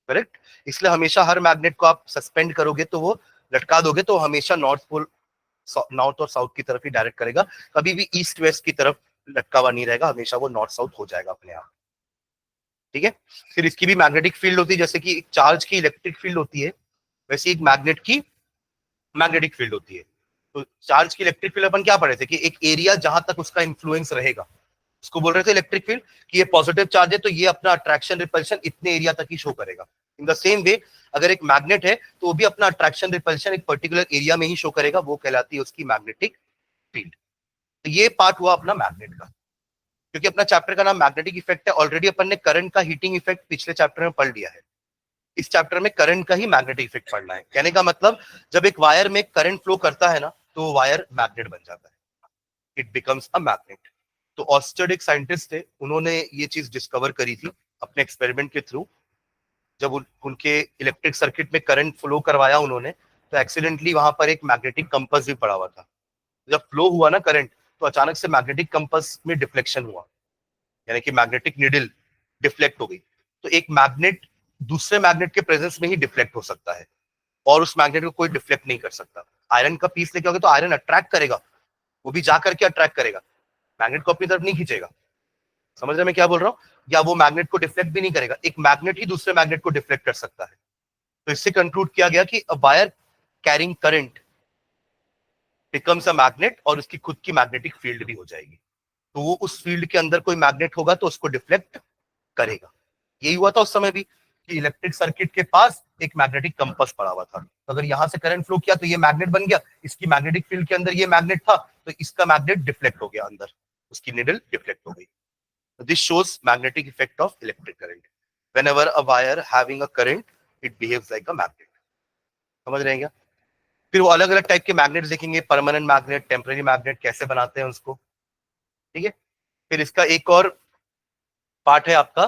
[SPEAKER 1] करेक्ट. इसलिए हमेशा हर मैग्नेट को आप सस्पेंड करोगे तो वो लटका दोगे तो हमेशा नॉर्थ पोल नॉर्थ और साउथ की तरफ ही डायरेक्ट करेगा. कभी भी ईस्ट वेस्ट की तरफ लटका हुआ नहीं रहेगा, हमेशा वो नॉर्थ साउथ हो जाएगा अपने आप. ठीक है. फिर इसकी भी मैग्नेटिक फील्ड होती है, जैसे कि एक चार्ज की इलेक्ट्रिक फील्ड होती है, वैसे एक मैग्नेट की मैग्नेटिक फील्ड होती है. तो चार्ज की इलेक्ट्रिक फील्ड अपन क्या पढ़े थे कि एक एरिया जहां तक उसका इन्फ्लुएंस रहेगा उसको बोल रहे थे इलेक्ट्रिक फील्ड. कि ये पॉजिटिव चार्ज है तो ये अपना अट्रैक्शन रिपल्शन इतने एरिया तक ही शो करेगा. इन द सेम वे अगर एक मैग्नेट है तो वो भी अपना अट्रैक्शन रिपल्शन एक पर्टिकुलर एरिया में ही शो करेगा, वो कहलाती है उसकी मैग्नेटिक फील्ड. तो ये पार्ट हुआ अपना मैग्नेट का. क्योंकि अपना चैप्टर का नाम मैग्नेटिक इफेक्ट है, ऑलरेडी अपन ने करंट का हीटिंग इफेक्ट पिछले चैप्टर में पढ़ लिया है. इस चैप्टर में करंट का ही मैग्नेटिक इफेक्ट पढ़ना है. कहने का मतलब जब एक वायर में करंट फ्लो करता है ना तो वायर मैग्नेट बन जाता है, इट बिकम्स अ मैग्नेट. तो ऑस्टेड एक साइंटिस्ट थे, उन्होंने ये चीज डिस्कवर करी थी अपने एक्सपेरिमेंट के थ्रू. जब उनके इलेक्ट्रिक सर्किट में करंट फ्लो करवाया उन्होंने तो एक्सीडेंटली वहां पर एक मैग्नेटिक कंपास भी पड़ा हुआ था. जब फ्लो हुआ ना करंट तो अचानक से मैग्नेटिक कंपास में डिफ्लेक्शन हुआ, यानी कि मैग्नेटिक निडल डिफ्लेक्ट हो गई. तो एक मैग्नेट दूसरे मैग्नेट के प्रेजेंस में ही डिफ्लेक्ट हो सकता है और उस मैग्नेट को कोई डिफ्लेक्ट नहीं कर सकता. आयरन का पीस लेके आओगे तो आयरन अट्रैक्ट करेगा, वो भी जा करके अट्रैक्ट करेगा, मैग्नेट को अपनी तरफ नहीं खींचेगा। समझ रहे मैं क्या बोल रहा हूँ? या वो मैग्नेट को डिफ्लेक्ट भी नहीं करेगा, एक मैग्नेट ही दूसरे मैग्नेट को डिफ्लेक्ट कर सकता है। तो इससे कंक्लूड किया गया कि a wire carrying current becomes a magnet, और उसकी खुद की मैग्नेटिक फील्ड भी हो जाएगी। तो वो उस फील्ड के अंदर कोई मैग्नेट होगा तो उसको डिफ्लेक्ट करेगा। यही हुआ था उस समय भी कि इलेक्ट्रिक सर्किट के पास एक मैग्नेटिक कंपास पड़ा हुआ था, तो अगर यहां से करंट फ्लो किया तो ये मैग्नेट बन गया, इसकी मैग्नेटिक फील्ड के अंदर ये मैग्नेट था, तो इसका मैग्नेट डिफ्लेक्ट हो गया अंदर, उसकी निडल डिफ्लेक्ट हो गई। This shows magnetic effect of electric current. Whenever a wire having a current it behaves like a magnet. समझ रहे हैं क्या? फिर वो अलग अलग टाइप के मैग्नेट देखेंगे, परमानेंट मैग्नेट, टेम्पररी मैग्नेट, कैसे बनाते हैं उसको। ठीक है। फिर इसका एक और पार्ट है आपका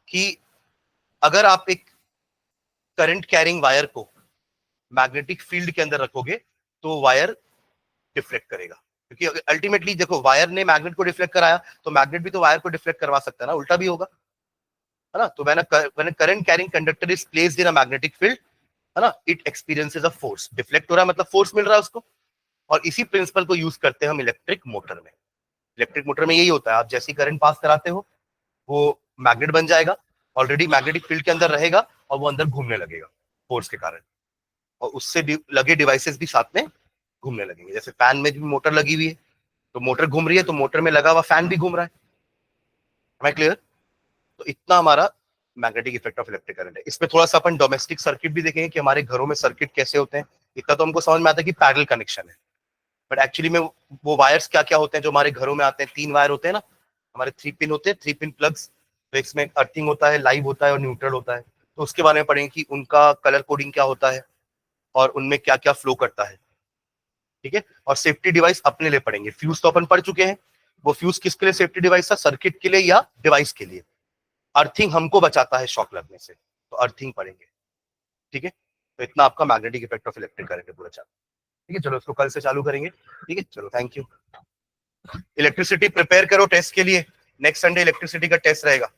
[SPEAKER 1] कि अगर आप एक करंट कैरिंग वायर को मैग्नेटिक फील्ड के अंदर रखोगे तो वायर डिफ्लेक्ट करेगा, क्योंकि अल्टीमेटली देखो वायर ने मैग्नेट को डिफ्लेक्ट कराया तो मैग्नेट भी तो वायर को डिफ्लेक्ट करवा सकता है ना, उल्टा भी होगा, है ना। तो when current carrying conductor is placed in a magnetic field, है ना, it experiences a force. Deflect हो रहा है मतलब फोर्स मिल रहा है उसको। और इसी प्रिंसिपल को यूज करते हैं हम इलेक्ट्रिक मोटर में। इलेक्ट्रिक मोटर में यही होता है, आप जैसी करंट पास कराते हो वो मैग्नेट बन जाएगा, ऑलरेडी मैग्नेटिक फील्ड के अंदर रहेगा और वो अंदर घूमने लगेगा फोर्स के कारण, और उससे भी लगे डिवाइसेस भी साथ में घूमने लगेंगे। जैसे फैन में भी मोटर लगी हुई है, तो मोटर घूम रही है तो मोटर में लगा हुआ फैन भी घूम रहा है। मैं क्लियर? तो इतना हमारा magnetic effect of electric current है। इसमें थोड़ा सा अपन डोमेस्टिक सर्किट भी देखेंगे कि हमारे घरों में सर्किट कैसे होते हैं। इतना तो हमको समझ में आता है कि पैरेलल कनेक्शन है, बट एक्चुअली में वो वायर्स क्या क्या होते हैं जो हमारे घरों में आते हैं। 3 वायर होते हैं ना हमारे, 3 पिन होते हैं, 3 पिन प्लग्स। तो इसमें अर्थिंग होता है, लाइव होता है और न्यूट्रल होता है। तो उसके बारे में पढ़ेंगे कि उनका कलर कोडिंग क्या होता है और उनमें क्या क्या फ्लो करता है। ठीक है। और सेफ्टी डिवाइस अपने लिए पढ़ेंगे। फ्यूज तो अपन पढ़ चुके हैं, वो फ्यूज किसके लिए सेफ्टी डिवाइस था, सर्किट के लिए या डिवाइस के लिए। अर्थिंग हमको बचाता है शॉक लगने से, तो अर्थिंग पढ़ेंगे। ठीक है। तो इतना आपका magnetic effect of electric current पूरा चालू। ठीक है, चलो इसको कल से चालू करेंगे। ठीक है, चलो थैंक यू। इलेक्ट्रिसिटी प्रिपेयर करो टेस्ट के लिए, नेक्स्ट संडे इलेक्ट्रिसिटी का टेस्ट रहेगा।